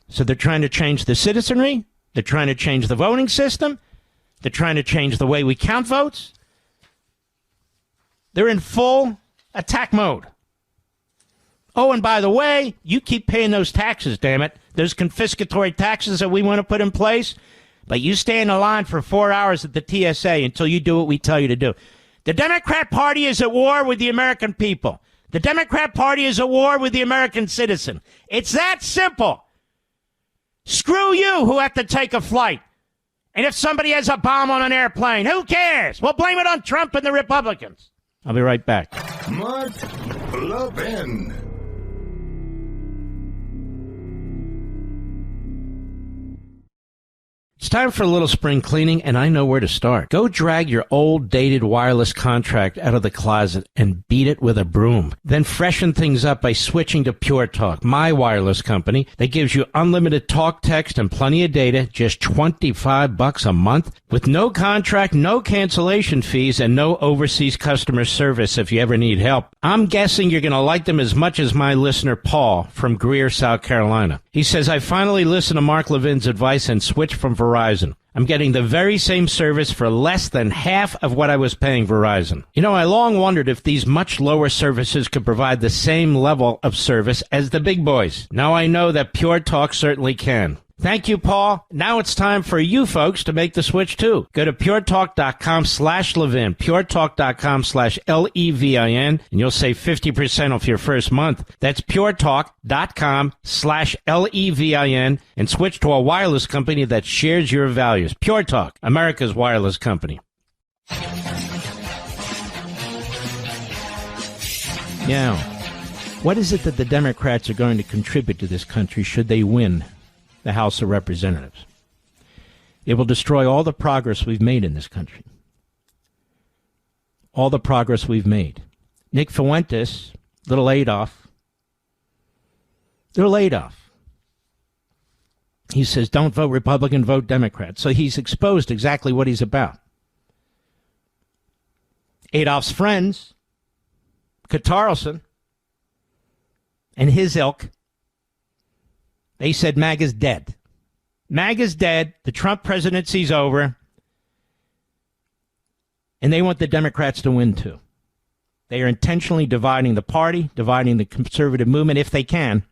So they're trying to change the citizenry. They're trying to change the voting system. They're trying to change the way we count votes. They're in full attack mode. Oh, and by the way, you keep paying those taxes, damn it. Those confiscatory taxes that we want to put in place. But you stay in the line for 4 hours at the TSA until you do what we tell you to do. The Democrat Party is at war with the American people. The Democrat Party is at war with the American citizen. It's that simple. Screw you who have to take a flight. And if somebody has a bomb on an airplane, who cares? We'll blame it on Trump and the Republicans. I'll be right back. Mark Levin. It's time for a little spring cleaning, and I know where to start. Go drag your old, dated wireless contract out of the closet and beat it with a broom. Then freshen things up by switching to Pure Talk, my wireless company that gives you unlimited talk, text, and plenty of data, just $25 a month, with no contract, no cancellation fees, and no overseas customer service if you ever need help. I'm guessing you're going to like them as much as my listener Paul from Greer, South Carolina. He says, I finally listened to Mark Levin's advice and switched from Verizon. I'm getting the very same service for less than half of what I was paying Verizon. You know, I long wondered if these much lower services could provide the same level of service as the big boys. Now I know that Pure Talk certainly can. Thank you, Paul. Now it's time for you folks to make the switch, too. Go to puretalk.com/Levin, puretalk.com/Levin, and you'll save 50% off your first month. That's puretalk.com/Levin, and switch to a wireless company that shares your values. Pure Talk, America's wireless company. Now, what is it that the Democrats are going to contribute to this country should they win the House of Representatives? It will destroy all the progress we've made in this country. All the progress we've made. Nick Fuentes, little Adolf. He says, don't vote Republican, vote Democrat. So he's exposed exactly what he's about. Adolf's friends, Carlson, and his ilk, they said MAGA's dead. MAGA's dead. The Trump presidency's over. And they want the Democrats to win, too. They are intentionally dividing the party, dividing the conservative movement, if they can.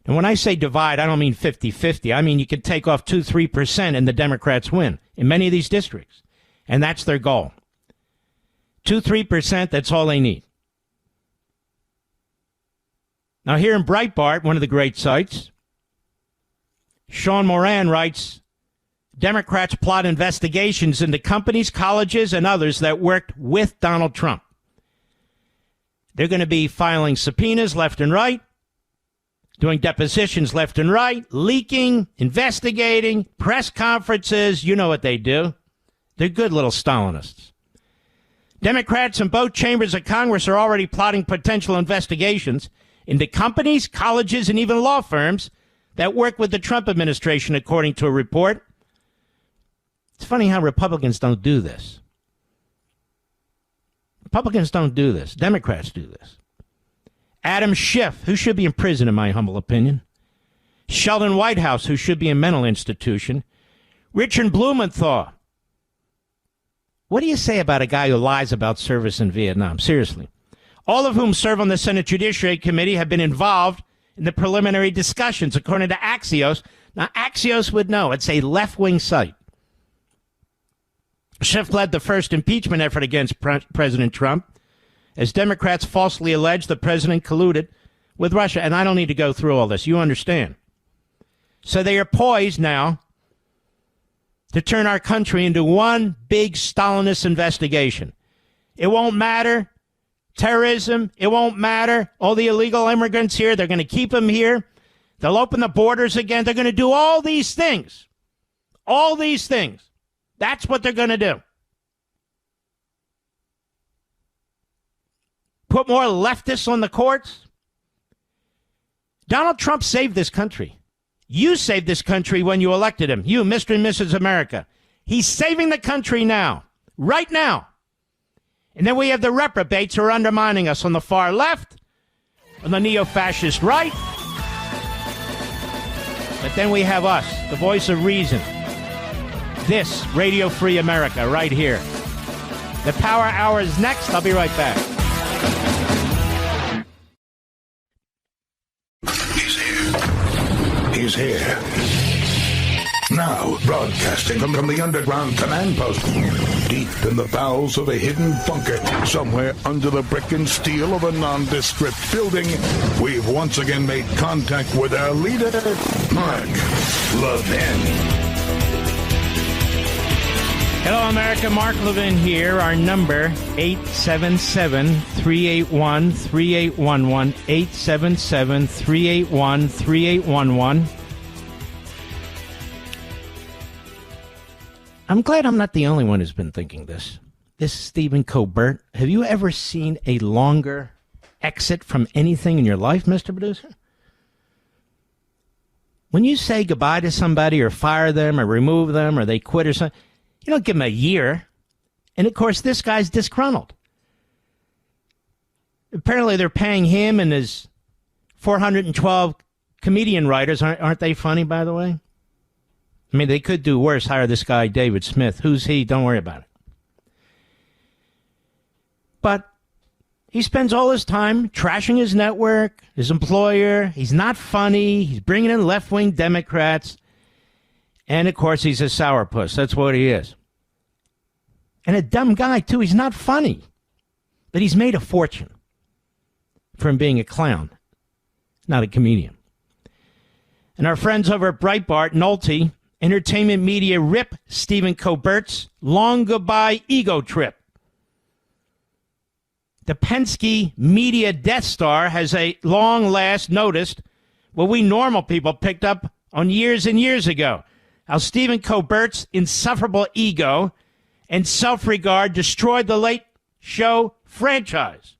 And when I say divide, I don't mean 50-50. I mean you can take off 2-3% and the Democrats win in many of these districts. And that's their goal. 2-3%, that's all they need. Now, here in Breitbart, one of the great sites, Sean Moran writes, Democrats plot investigations into companies, colleges, and others that worked with Donald Trump. They're going to be filing subpoenas left and right, doing depositions left and right, leaking, investigating, press conferences. You know what they do. They're good little Stalinists. Democrats in both chambers of Congress are already plotting potential investigations into companies, colleges, and even law firms that work with the Trump administration, according to a report. It's funny how Republicans don't do this. Republicans don't do this. Democrats do this. Adam Schiff, who should be in prison, in my humble opinion. Sheldon Whitehouse, who should be in a mental institution. Richard Blumenthal. What do you say about a guy who lies about service in Vietnam? Seriously. All of whom serve on the Senate Judiciary Committee have been involved in the preliminary discussions, according to Axios. Now, Axios would know. It's a left-wing site. Schiff led the first impeachment effort against President Trump, as Democrats falsely allege the president colluded with Russia. And I don't need to go through all this. You understand. So they are poised now to turn our country into one big Stalinist investigation. It won't matter. Terrorism, it won't matter. All the illegal immigrants here, they're going to keep them here. They'll open the borders again. They're going to do all these things. All these things. That's what they're going to do. Put more leftists on the courts. Donald Trump saved this country. You saved this country when you elected him. You, Mr. and Mrs. America. He's saving the country now. Right now. And then we have the reprobates who are undermining us on the far left, on the neo-fascist right. But then we have us, the voice of reason. This Radio Free America right here. The Power Hour is next. I'll be right back. He's here. Now, broadcasting from the underground command post, deep in the bowels of a hidden bunker, somewhere under the brick and steel of a nondescript building, we've once again made contact with our leader, Mark Levin. Hello, America. Mark Levin here. Our number, 877-381-3811, 877-381-3811. I'm glad I'm not the only one who's been thinking this. This is Stephen Colbert. Have you ever seen a longer exit from anything in your life, Mr. Producer? When you say goodbye to somebody or fire them or remove them or they quit or something, you don't give them a year. And, of course, this guy's disgruntled. Apparently they're paying him and his 412 comedian writers. Aren't they funny, by the way? I mean, they could do worse. Hire this guy, David Smith. Who's he? Don't worry about it. But he spends all his time trashing his network, his employer. He's not funny. He's bringing in left-wing Democrats. And, of course, he's a sourpuss. That's what he is. And a dumb guy, too. He's not funny. But he's made a fortune from being a clown, not a comedian. And our friends over at Breitbart, Nolte, entertainment media rip Stephen Colbert's long goodbye ego trip. The Penske media Death Star has a long last noticed what we normal people picked up on years and years ago. How Stephen Colbert's insufferable ego and self-regard destroyed the Late Show franchise.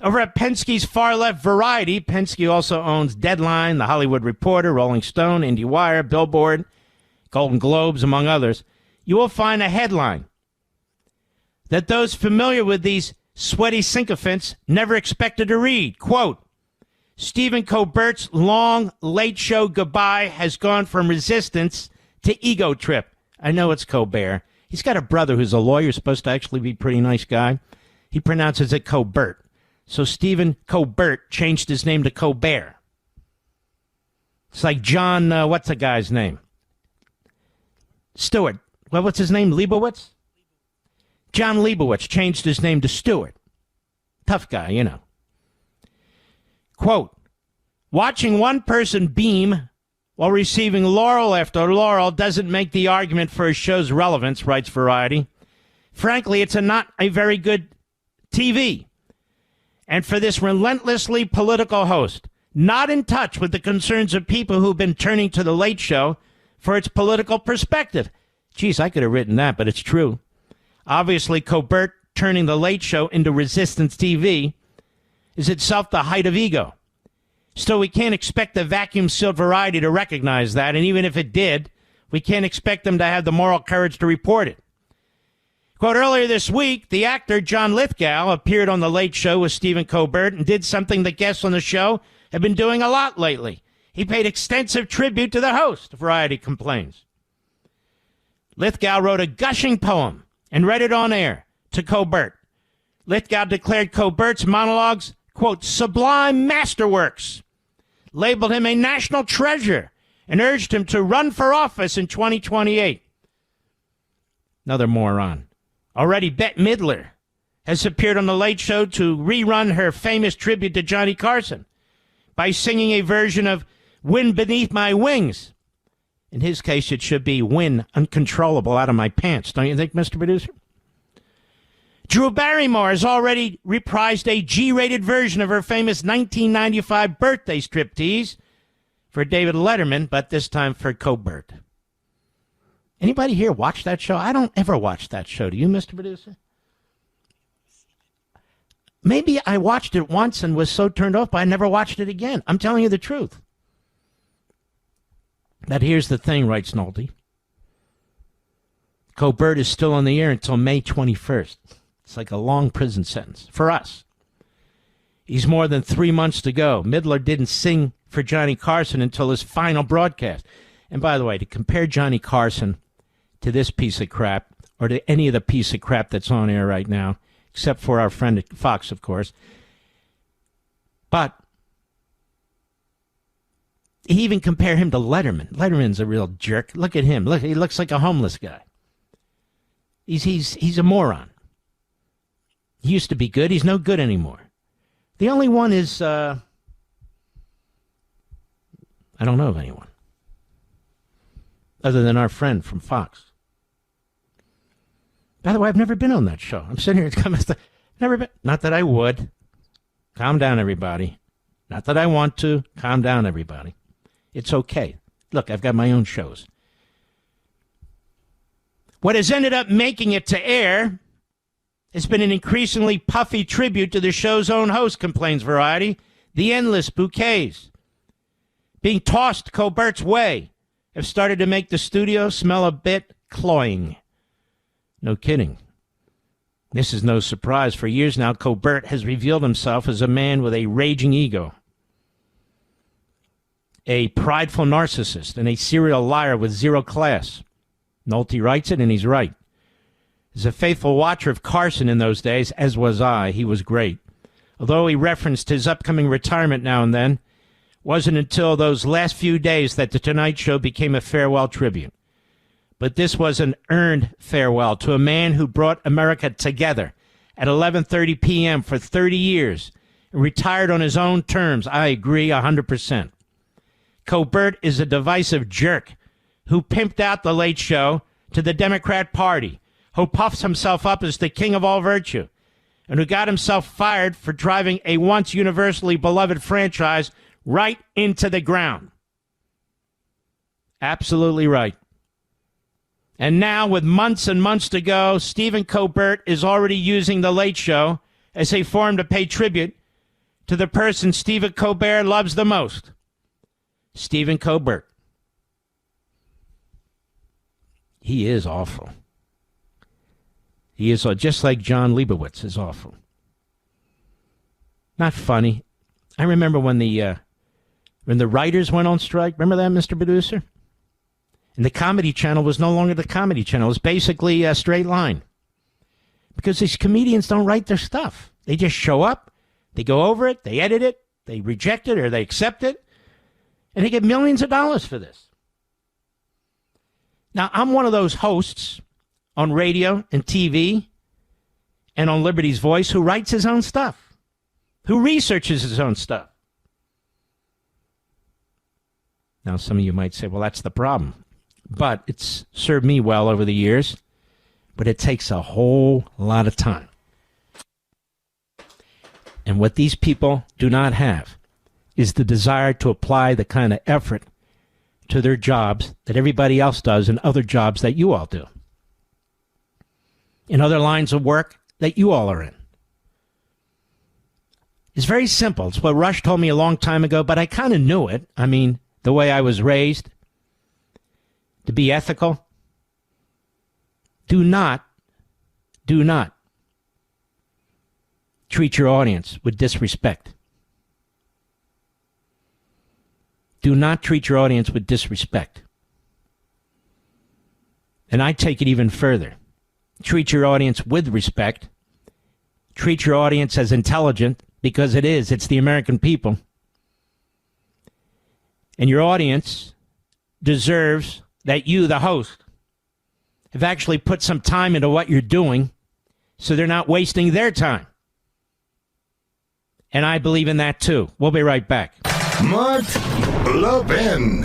Over at Penske's far-left Variety, Penske also owns Deadline, The Hollywood Reporter, Rolling Stone, IndieWire, Billboard, Golden Globes, among others. You will find a headline that those familiar with these sweaty sycophants never expected to read. Quote, Stephen Colbert's long Late Show goodbye has gone from resistance to ego trip. I know it's Colbert. He's got a brother who's a lawyer, supposed to actually be a pretty nice guy. He pronounces it Colbert. So Stephen Colbert changed his name to Colbert. It's like John, what's the guy's name? Stewart. Well, what's his name? Leibowitz? John Leibowitz changed his name to Stewart. Tough guy, you know. Quote, watching one person beam while receiving laurel after laurel doesn't make the argument for a show's relevance, writes Variety. Frankly, it's not a very good TV. And for this relentlessly political host, not in touch with the concerns of people who've been turning to the Late Show for its political perspective. Geez, I could have written that, but it's true. Obviously, Colbert turning the Late Show into resistance TV is itself the height of ego. Still, we can't expect the vacuum-sealed Variety to recognize that, and even if it did, we can't expect them to have the moral courage to report it. Quote, earlier this week, the actor John Lithgow appeared on The Late Show with Stephen Colbert and did something that guests on the show have been doing a lot lately. He paid extensive tribute to the host, Variety complains. Lithgow wrote a gushing poem and read it on air to Colbert. Lithgow declared Colbert's monologues, quote, sublime masterworks, labeled him a national treasure, and urged him to run for office in 2028. Another moron. Already Bette Midler has appeared on The Late Show to rerun her famous tribute to Johnny Carson by singing a version of Wind Beneath My Wings. In his case, it should be Wind Uncontrollable Out of My Pants. Don't you think, Mr. Producer? Drew Barrymore has already reprised a G-rated version of her famous 1995 birthday striptease for David Letterman, but this time for Colbert. Anybody here watch that show? I don't ever watch that show. Do you, Mr. Producer? Maybe I watched it once and was so turned off, but I never watched it again. I'm telling you the truth. But here's the thing, writes Nolte. Colbert is still on the air until May 21st. It's like a long prison sentence for us. He's more than 3 months to go. Midler didn't sing for Johnny Carson until his final broadcast. And by the way, to compare Johnny Carson to this piece of crap, or to any of the piece of crap that's on air right now, except for our friend at Fox, of course. But he even compared him to Letterman. Letterman's a real jerk. Look at him. Look, he looks like a homeless guy. He's a moron. He used to be good. He's no good anymore. The only one is, I don't know of anyone other than our friend from Fox. By the way, I've never been on that show. I'm sitting here, never been. Not that I would. Calm down, everybody. Not that I want to. Calm down, everybody. It's okay. Look, I've got my own shows. What has ended up making it to air has been an increasingly puffy tribute to the show's own host, complains Variety. The endless bouquets being tossed Colbert's way have started to make the studio smell a bit cloying. No kidding. This is no surprise. For years now, Colbert has revealed himself as a man with a raging ego, a prideful narcissist, and a serial liar with zero class. Nolte writes it, and he's right. As a faithful watcher of Carson in those days, as was I, he was great. Although he referenced his upcoming retirement now and then, it wasn't until those last few days that The Tonight Show became a farewell tribute. But this was an earned farewell to a man who brought America together at 11:30 p.m. for 30 years and retired on his own terms. I agree 100%. Colbert is a divisive jerk who pimped out the Late Show to the Democrat Party, who puffs himself up as the king of all virtue, and who got himself fired for driving a once universally beloved franchise right into the ground. Absolutely right. And now, with months and months to go, Stephen Colbert is already using The Late Show as a form to pay tribute to the person Stephen Colbert loves the most, Stephen Colbert. He is awful. He is just like John Leibowitz is awful. Not funny. I remember when the writers went on strike. Remember that, Mr. Producer? And the Comedy Channel was no longer the Comedy Channel. It was basically a straight line. Because these comedians don't write their stuff. They just show up, they go over it, they edit it, they reject it or they accept it, and they get millions of dollars for this. Now, I'm one of those hosts on radio and TV and on Liberty's Voice who writes his own stuff, who researches his own stuff. Now, some of you might say, well, that's the problem. But it's served me well over the years. But it takes a whole lot of time. And what these people do not have is the desire to apply the kind of effort to their jobs that everybody else does and other jobs that you all do. In other lines of work that you all are in. It's very simple. It's what Rush told me a long time ago, but I kind of knew it. I mean, the way I was raised, to be ethical. Do not treat your audience with disrespect. Do not treat your audience with disrespect. And I take it even further. Treat your audience with respect. Treat your audience as intelligent, because it is. It's the American people. And your audience deserves that you, the host, have actually put some time into what you're doing so they're not wasting their time. And I believe in that, too. We'll be right back. Mark Levin.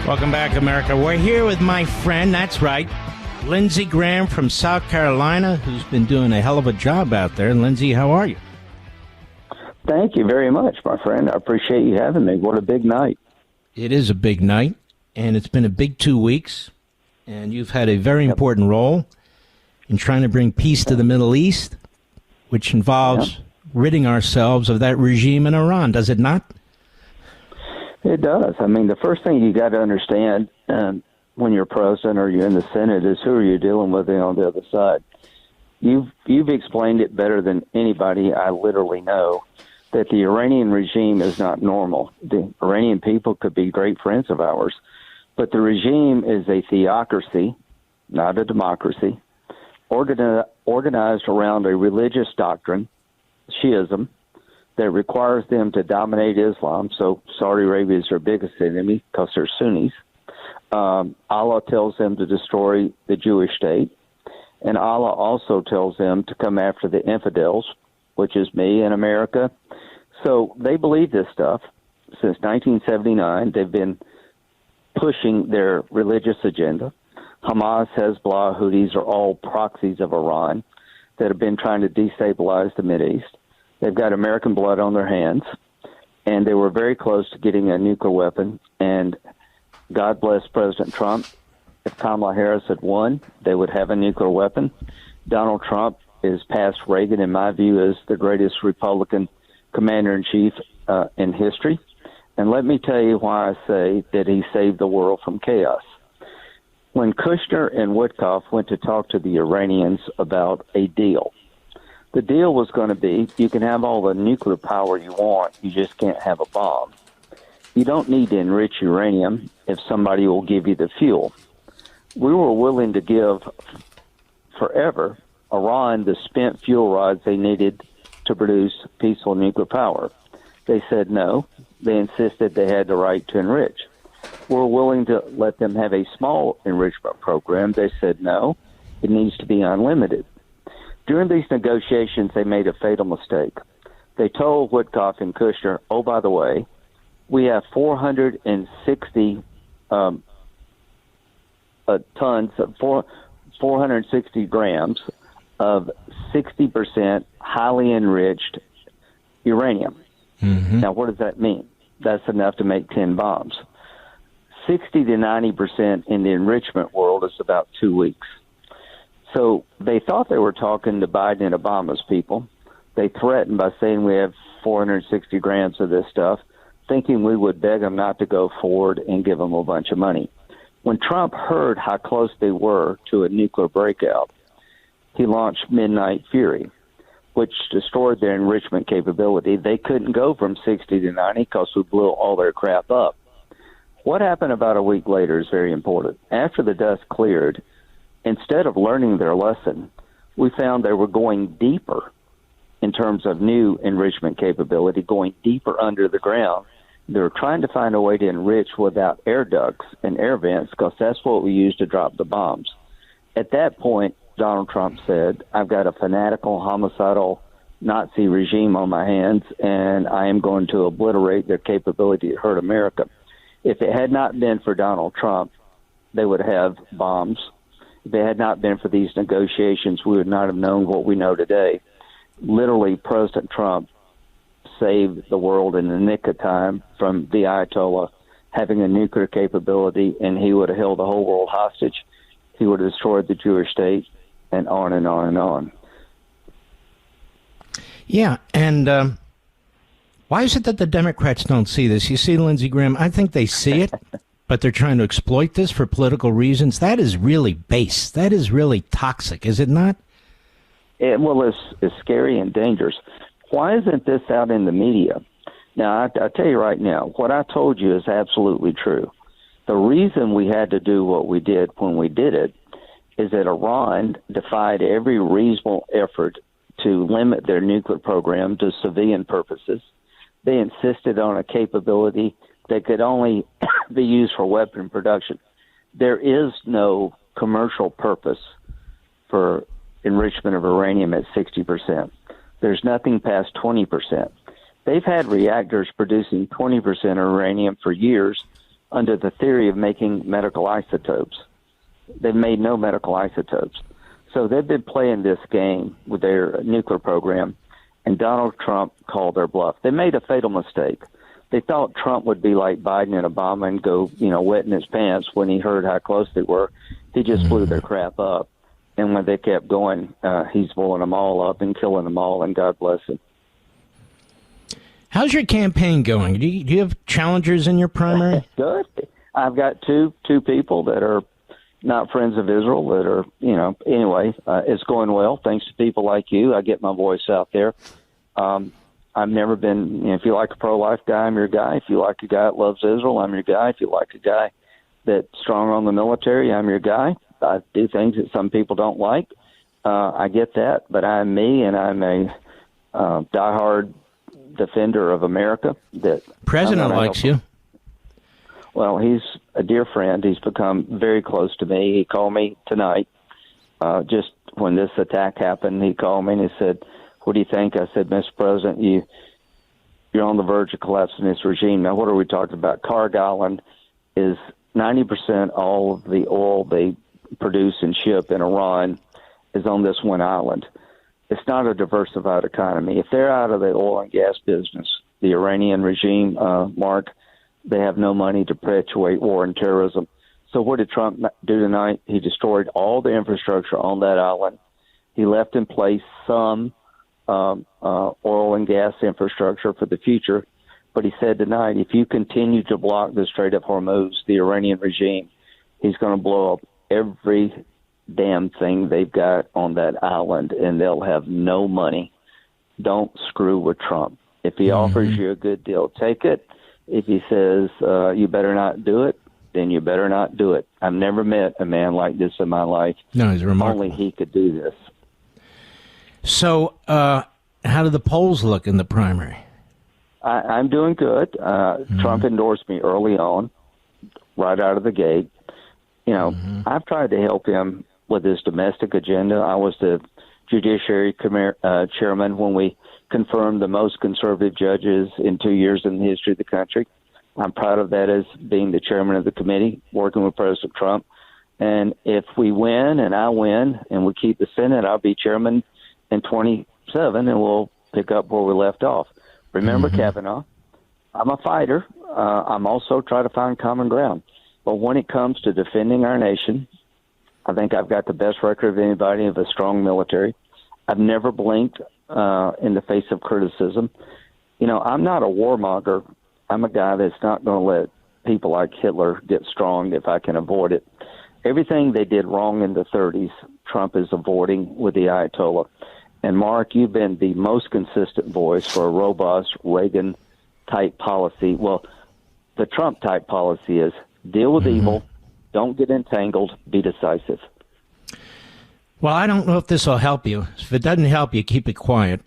Welcome back, America. We're here with my friend, that's right, Lindsey Graham from South Carolina, who's been doing a hell of a job out there. Lindsey, how are you? Thank you very much, my friend. I appreciate you having me. What a big night. It is a big night, and it's been a big 2 weeks, and you've had a very important role in trying to bring peace to the Middle East, which involves ridding ourselves of that regime in Iran, does it not? It does. I mean, the first thing you got to understand when you're president or you're in the Senate is who are you dealing with on the other side. You've explained it better than anybody I literally know, that the Iranian regime is not normal. The Iranian people could be great friends of ours, but the regime is a theocracy, not a democracy, organized around a religious doctrine, Shiism, that requires them to dominate Islam. So Saudi Arabia is their biggest enemy because they're Sunnis. Allah tells them to destroy the Jewish state. And Allah also tells them to come after the infidels, which is me in America. So they believe this stuff. Since 1979, they've been pushing their religious agenda. Hamas, Hezbollah, Houthis are all proxies of Iran that have been trying to destabilize the Mideast. They've got American blood on their hands, and they were very close to getting a nuclear weapon. And God bless President Trump. If Kamala Harris had won, they would have a nuclear weapon. Donald Trump is past Reagan, in my view, as the greatest Republican commander-in-chief in history. And let me tell you why I say that he saved the world from chaos. When Kushner and Witkoff went to talk to the Iranians about a deal, the deal was going to be, you can have all the nuclear power you want, you just can't have a bomb. You don't need to enrich uranium if somebody will give you the fuel. We were willing to give forever Iran the spent fuel rods they needed to produce peaceful nuclear power. They said no. They insisted they had the right to enrich. We're willing to let them have a small enrichment program. They said no. It needs to be unlimited. During these negotiations, they made a fatal mistake. They told Witkoff and Kushner, oh, by the way, we have 460 tons of 460 grams of 60% highly enriched uranium. Mm-hmm. Now, what does that mean? That's enough to make 10 bombs. 60 to 90% in the enrichment world is about 2 weeks. So they thought they were talking to Biden and Obama's people. They threatened by saying we have 460 grams of this stuff, thinking we would beg them not to go forward and give them a bunch of money. When Trump heard how close they were to a nuclear breakout, he launched Midnight Fury, which destroyed their enrichment capability. They couldn't go from 60 to 90 because we blew all their crap up. What happened about a week later is very important. After the dust cleared, instead of learning their lesson, we found they were going deeper in terms of new enrichment capability, going deeper under the ground. They were trying to find a way to enrich without air ducts and air vents because that's what we use to drop the bombs. At that point, Donald Trump said, I've got a fanatical, homicidal Nazi regime on my hands, and I am going to obliterate their capability to hurt America. If it had not been for Donald Trump, they would have bombs. If it had not been for these negotiations, we would not have known what we know today. Literally, President Trump saved the world in the nick of time from the Ayatollah having a nuclear capability, and he would have held the whole world hostage. He would have destroyed the Jewish state, and on and on and on. Yeah, and why is it that the Democrats don't see this? You see, Lindsey Graham, I think they see it, but they're trying to exploit this for political reasons. That is really base. That is really toxic, is it not? It's scary and dangerous. Why isn't this out in the media? Now, I tell you right now, what I told you is absolutely true. The reason we had to do what we did when we did it is that Iran defied every reasonable effort to limit their nuclear program to civilian purposes. They insisted on a capability that could only be used for weapon production. There is no commercial purpose for enrichment of uranium at 60%. There's nothing past 20%. They've had reactors producing 20% uranium for years under the theory of making medical isotopes. They've made no medical isotopes. So they've been playing this game with their nuclear program, and Donald Trump called their bluff. They made a fatal mistake. They thought Trump would be like Biden and Obama and go, wet in his pants when he heard how close they were. He just blew their crap up. And when they kept going, he's blowing them all up and killing them all, and God bless him. How's your campaign going? Do you have challengers in your primary? Good. I've got two people that are not friends of Israel that are, anyway, it's going well thanks to people like you. I get my voice out there. I've never been, if you like a pro-life guy, I'm your guy. If you like a guy that loves Israel, I'm your guy. If you like a guy that's strong on the military, I'm your guy. I do things that some people don't like. I get that, but I'm me, and I'm a diehard defender of America. That President likes you. Well, he's a dear friend. He's become very close to me. He called me tonight, just when this attack happened. He called me and he said, "What do you think?" I said, "Mr. President, you're on the verge of collapsing this regime." Now, what are we talking about? Carg Island is 90% all of the oil they produce and ship in Iran is on this one island. It's not a diversified economy. If they're out of the oil and gas business, the Iranian regime, Mark, they have no money to perpetuate war and terrorism. So what did Trump do tonight? He destroyed all the infrastructure on that island. He left in place some oil and gas infrastructure for the future. But he said tonight, if you continue to block the Strait of Hormuz, the Iranian regime, he's going to blow up every damn thing they've got on that island, and they'll have no money. Don't screw with Trump. If he offers you a good deal, take it. If he says you better not do it, then you better not do it. I've never met a man like this in my life. No, he's remarkable. Only he could do this. So how do the polls look in the primary? I'm doing good. Trump endorsed me early on, right out of the gate. I've tried to help him with his domestic agenda. I was the Judiciary Chairman when we confirmed the most conservative judges in 2 years in the history of the country. I'm proud of that as being the chairman of the committee, working with President Trump. And if we win and I win and we keep the Senate, I'll be chairman in 27 and we'll pick up where we left off. Remember, Kavanaugh, I'm a fighter. I'm also trying to find common ground. But when it comes to defending our nation, I think I've got the best record of anybody of a strong military. I've never blinked in the face of criticism. I'm not a warmonger. I'm a guy that's not going to let people like Hitler get strong if I can avoid it. Everything they did wrong in the 30s, Trump is avoiding with the Ayatollah. And, Mark, you've been the most consistent voice for a robust Reagan-type policy. Well, the Trump-type policy is deal with evil, don't get entangled, be decisive. Well, I don't know if this will help you. If it doesn't help you, keep it quiet.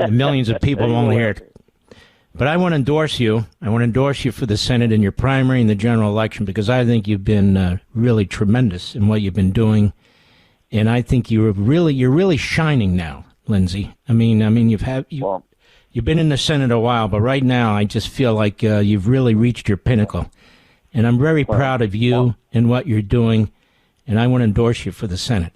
Millions of people won't hear it. But I want to endorse you. I want to endorse you for the Senate in your primary and the general election because I think you've been really tremendous in what you've been doing. And I think you're really shining now, Lindsey. I mean, you've been in the Senate a while, but right now I just feel like you've really reached your pinnacle. And I'm very proud of you and what you're doing, and I want to endorse you for the Senate.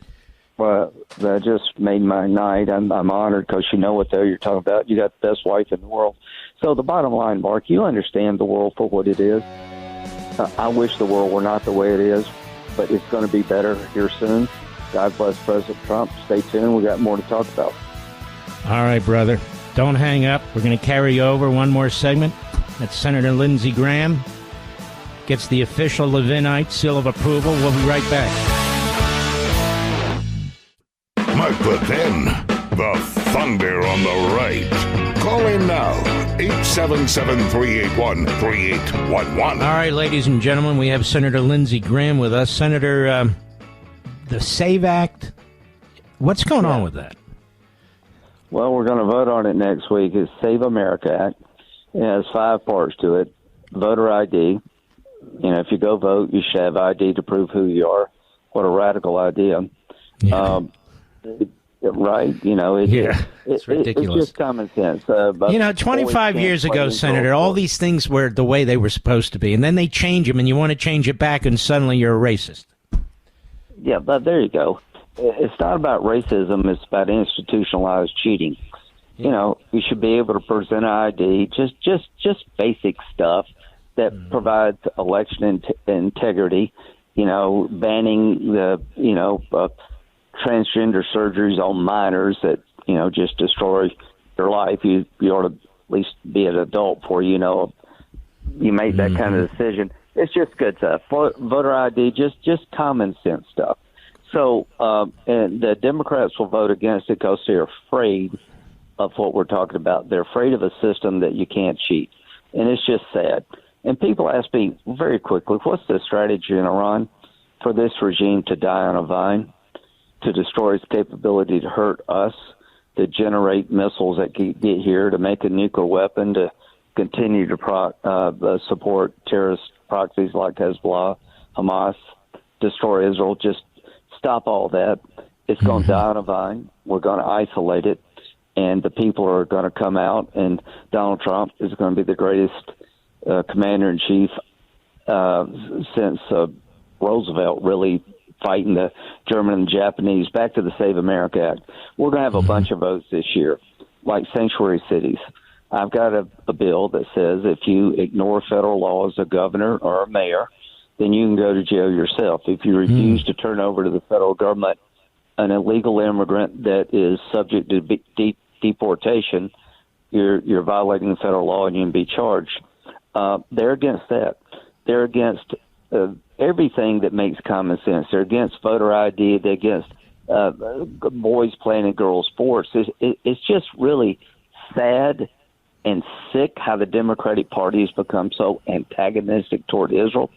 Well, that just made my night. I'm honored because you know what the hell you're talking about. You got the best wife in the world. So the bottom line, Mark, you understand the world for what it is. I wish the world were not the way it is, but it's going to be better here soon. God bless President Trump. Stay tuned. We got more to talk about. All right, brother. Don't hang up. We're going to carry over one more segment. That's Senator Lindsey Graham. Gets the official Levinite seal of approval. We'll be right back. Mark Levin, the thunder on the right. Call in now, 877-381-3811. All right, ladies and gentlemen, we have Senator Lindsey Graham with us. Senator, the SAVE Act, what's going on with that? Well, we're going to vote on it next week. It's Save America Act. It has 5 parts to it. Voter ID. If you go vote, you should have ID to prove who you are. What a radical idea. Yeah. Right? It's ridiculous. It's just common sense. 25 years ago, Senator, all these things were the way they were supposed to be, and then they change them, and you want to change it back, and suddenly you're a racist. Yeah, but there you go. It's not about racism. It's about institutionalized cheating. You should be able to present an ID, just basic stuff that provides election integrity. Banning the transgender surgeries on minors that just destroy your life. You ought to at least be an adult before you make that kind of decision. It's just good stuff. Voter ID, just common sense stuff. So, and the Democrats will vote against it because they're afraid of what we're talking about. They're afraid of a system that you can't cheat. And it's just sad. And people ask me very quickly, what's the strategy in Iran for this regime to die on a vine, to destroy its capability to hurt us, to generate missiles that get here, to make a nuclear weapon, to continue to support terrorist proxies like Hezbollah, Hamas, destroy Israel, just stop all that. It's going to die on a vine. We're going to isolate it, and the people are going to come out, and Donald Trump is going to be the greatest commander-in-chief since Roosevelt really fighting the German and Japanese. Back to the Save America Act. We're going to have a bunch of votes this year, like sanctuary cities. I've got a bill that says if you ignore federal law as a governor or a mayor, then you can go to jail yourself. If you refuse to turn over to the federal government an illegal immigrant that is subject to deportation, you're violating the federal law and you can be charged. They're against that. They're against everything that makes common sense. They're against voter ID. They're against boys playing in girls' sports. It's just really sad and sick how the Democratic Party has become so antagonistic toward Israel.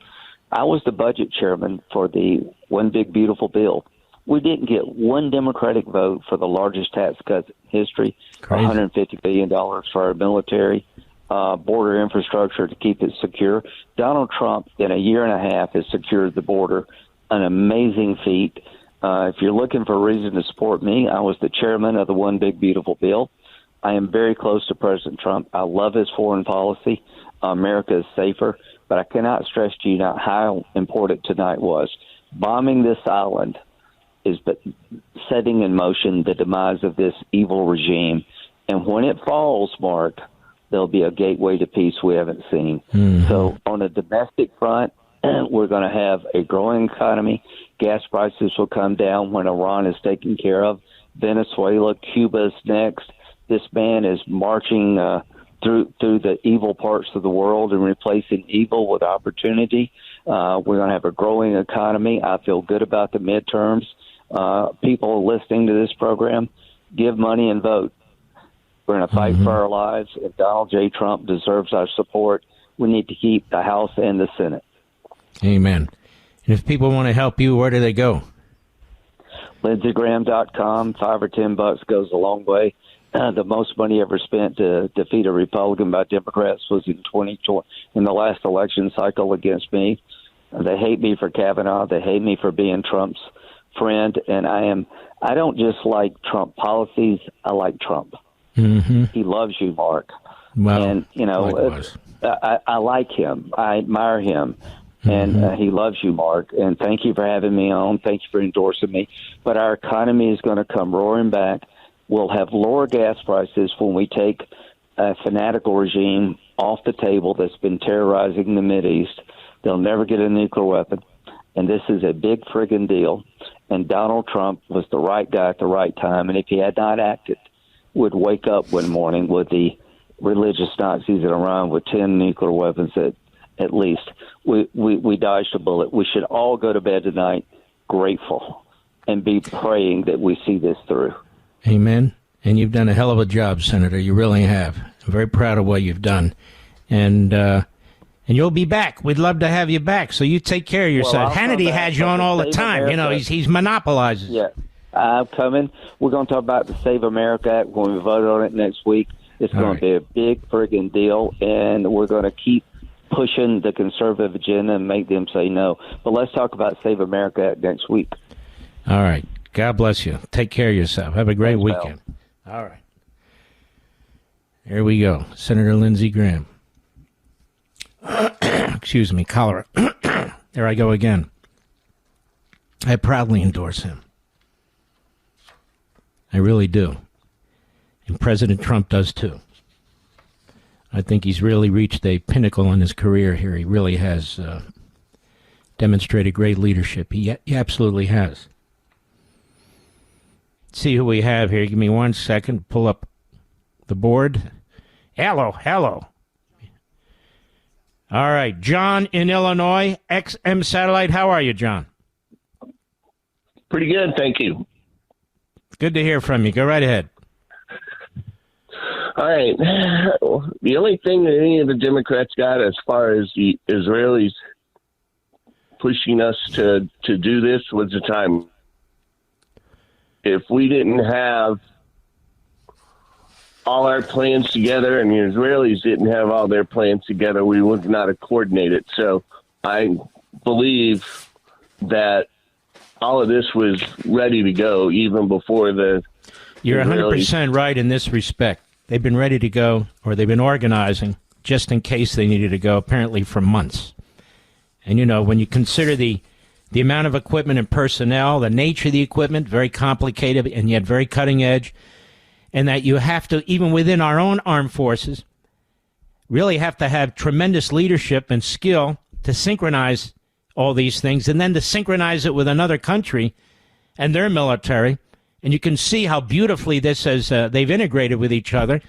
I was the budget chairman for the One Big Beautiful Bill. We didn't get one Democratic vote for the largest tax cut in history, $150 billion for our military, border infrastructure to keep it secure. Donald Trump, in a year and a half, has secured the border, an amazing feat. If you're looking for a reason to support me, I was the chairman of the One Big Beautiful Bill. I am very close to President Trump. I love his foreign policy. America is safer, but I cannot stress to you not how important tonight was. Bombing this island is setting in motion the demise of this evil regime. And when it falls, Mark, there'll be a gateway to peace we haven't seen. So on a domestic front, we're going to have a growing economy. Gas prices will come down when Iran is taken care of. Venezuela, Cuba is next. This man is marching through the evil parts of the world and replacing evil with opportunity. We're going to have a growing economy. I feel good about the midterms. People listening to this program, give money and vote. We're going to fight for our lives. If Donald J. Trump deserves our support, we need to keep the House and the Senate. Amen. And if people want to help you, where do they go? LindseyGraham.com. $5 or $10 goes a long way. The most money ever spent to defeat a Republican by Democrats was in 2020, in the last election cycle against me. They hate me for Kavanaugh. They hate me for being Trump's friend. And I don't just like Trump policies. I like Trump. He loves you, Mark. Well, and, you know, I like him. I admire him. And he loves you, Mark. And thank you for having me on. Thank you for endorsing me. But our economy is going to come roaring back. We'll have lower gas prices when we take a fanatical regime off the table that's been terrorizing the Mideast. They'll never get a nuclear weapon. And this is a big friggin' deal. And Donald Trump was the right guy at the right time. And if he had not acted, would wake up one morning with the religious Nazis in Iran with 10 nuclear weapons at least. We dodged a bullet. We should all go to bed tonight grateful and be praying that we see this through. Amen. And you've done a hell of a job, Senator. You really have. I'm very proud of what you've done. And you'll be back. We'd love to have you back. So you take care of yourself. Well, Hannity has you on all the time. America. You know, he's monopolizes. Yeah. I'm coming. We're going to talk about the Save America Act when we vote on it next week. It's going to be a big friggin' deal, and we're going to keep pushing the conservative agenda and make them say no. But let's talk about Save America Act next week. All right. God bless you. Take care of yourself. Have a great weekend. All right. Here we go. Senator Lindsey Graham. Excuse me, cholera. There I go again. I proudly endorse him. I really do. And President Trump does too. I think he's really reached a pinnacle in his career here. He really has demonstrated great leadership. He absolutely has. See who we have here. Give me 1 second. Pull up the board. Hello. All right. John in Illinois, XM Satellite. How are you, John? Pretty good, thank you. Good to hear from you. Go right ahead. All right. The only thing that any of the Democrats got as far as the Israelis pushing us to do this was the time. If we didn't have all our plans together and the Israelis didn't have all their plans together, we would not have coordinated. So I believe that all of this was ready to go even before the You're Israelis. 100% right in this respect. They've been ready to go, or they've been organizing just in case they needed to go, apparently for months. And, you know, when you consider the amount of equipment and personnel, the nature of the equipment, very complicated and yet very cutting edge, and that you have to, even within our own armed forces, really have to have tremendous leadership and skill to synchronize all these things, and then to synchronize it with another country and their military. And you can see how beautifully this has, they've integrated with each other.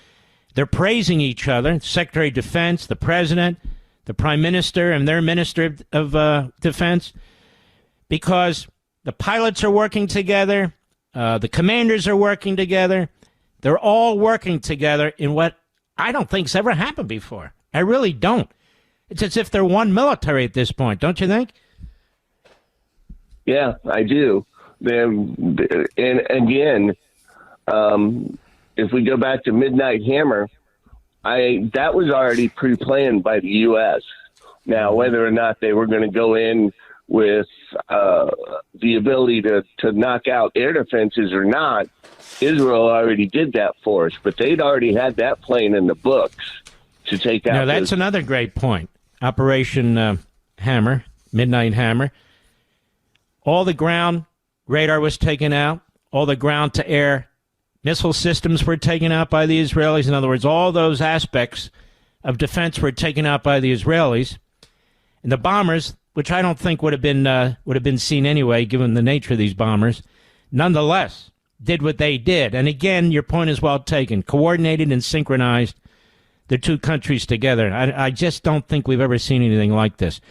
They're praising each other, Secretary of Defense, the President, the Prime Minister, and their Minister of Defense, because the pilots are working together, the commanders are working together. They're all working together in what I don't think's ever happened before. I really don't. It's as if they're one military at this point, don't you think? Yeah, I do. And again, if we go back to Midnight Hammer, that was already pre-planned by the U.S. Now, whether or not they were going to go in with the ability to knock out air defenses or not, Israel already did that for us. But they'd already had that plane in the books to take out. Now, that's another great point. Operation Hammer, Midnight Hammer. All the ground radar was taken out. All the ground-to-air missile systems were taken out by the Israelis. In other words, all those aspects of defense were taken out by the Israelis. And the bombers, which I don't think would have been seen anyway, given the nature of these bombers, nonetheless did what they did. And again, your point is well taken. Coordinated and synchronized the two countries together. I just don't think we've ever seen anything like this.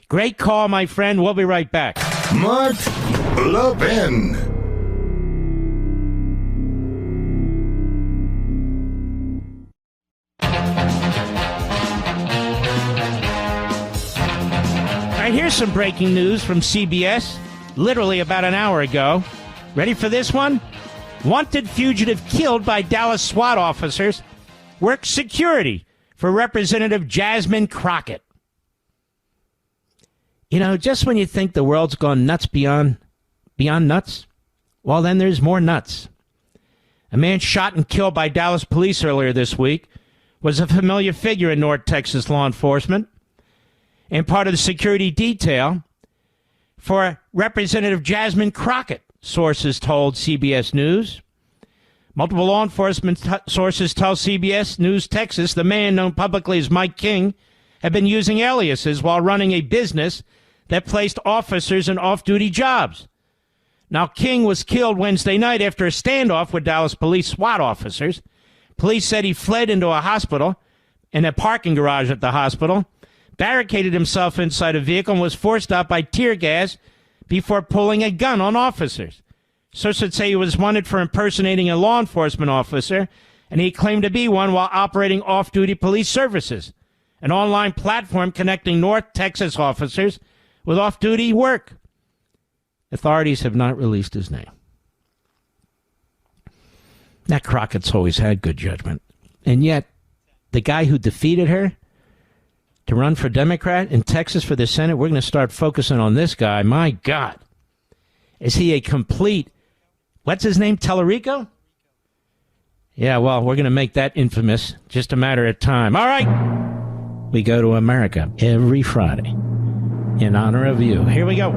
Great call, my friend. We'll be right back. Mark Levin. All right, here's some breaking news from CBS, literally about an hour ago. Ready for this one? Wanted fugitive killed by Dallas SWAT officers works security for Representative Jasmine Crockett. You know, just when you think the world's gone nuts beyond nuts, well, then there's more nuts. A man shot and killed by Dallas police earlier this week was a familiar figure in North Texas law enforcement and part of the security detail for Representative Jasmine Crockett, sources told CBS News. Multiple law enforcement sources tell CBS News Texas the man, known publicly as Mike King, had been using aliases while running a business that placed officers in off-duty jobs. Now, King was killed Wednesday night after a standoff with Dallas police SWAT officers. Police said he fled into a hospital, in a parking garage at the hospital, barricaded himself inside a vehicle, and was forced out by tear gas before pulling a gun on officers. Sources say he was wanted for impersonating a law enforcement officer, and he claimed to be one while operating off-duty police services, an online platform connecting North Texas officers with off-duty work. Authorities have not released his name. Now, Crockett's always had good judgment. And yet, the guy who defeated her to run for Democrat in Texas for the Senate, we're going to start focusing on this guy. My God. Is he a complete, what's his name, Tellerico? Yeah, well, we're going to make that infamous. Just a matter of time. All right. We go to America every Friday in honor of you. Here we go.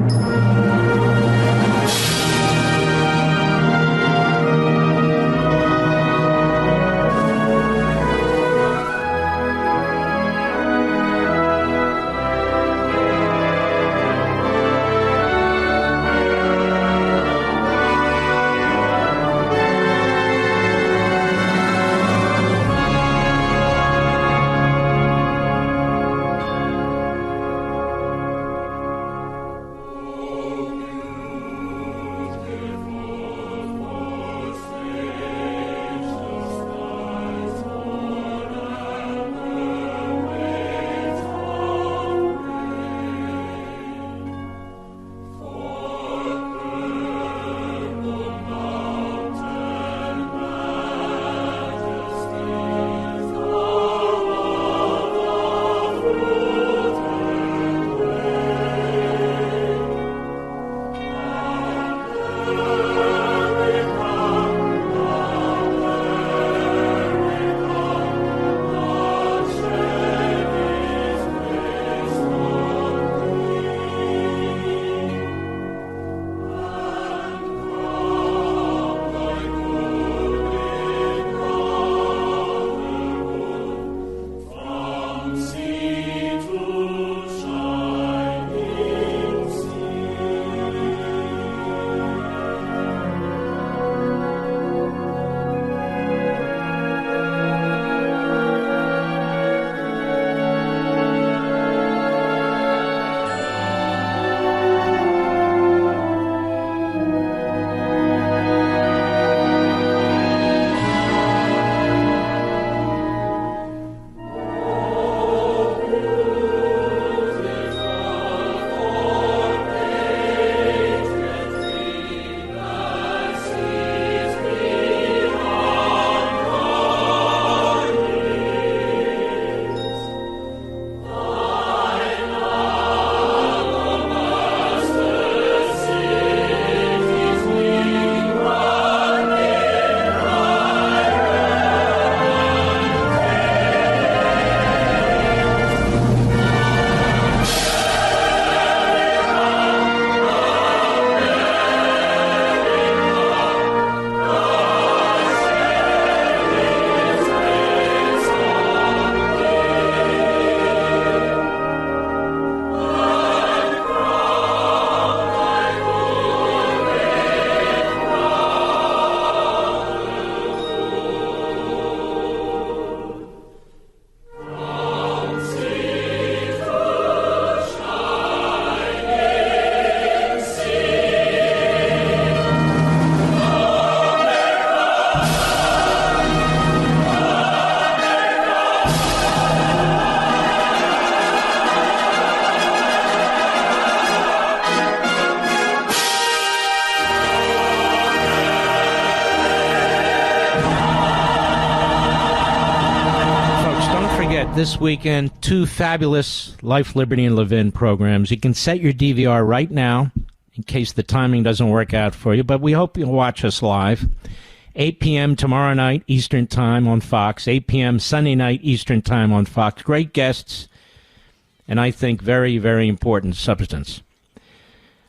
this weekend 2 fabulous Life, Liberty, and Levin programs. You can set your DVR right now in case the timing doesn't work out for you, but we hope you'll watch us live. 8 p.m. tomorrow night Eastern Time on Fox, 8 p.m. Sunday night Eastern Time on Fox. Great guests, and I think very, very important substance.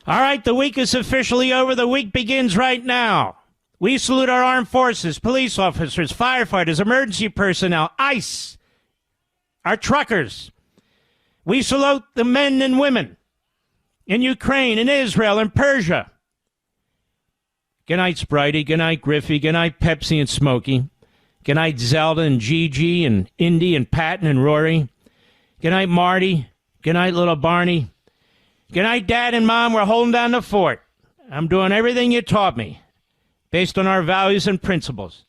All right, the week is officially over. The week begins right now. We salute our armed forces, police officers, firefighters, emergency personnel, ICE, our truckers. We salute the men and women in Ukraine, in Israel, in Persia. Good night, Spritey. Good night, Griffey. Good night, Pepsi and Smokey. Good night, Zelda and Gigi and Indy and Patton and Rory. Good night, Marty. Good night, little Barney. Good night, Dad and Mom. We're holding down the fort. I'm doing everything you taught me based on our values and principles.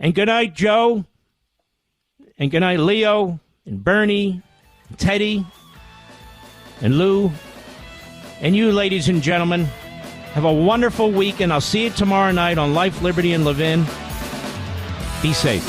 And good night, Joe. And good night, Leo and Bernie and Teddy and Lou. And you, ladies and gentlemen, have a wonderful week, and I'll see you tomorrow night on Life, Liberty, and Levin. Be safe.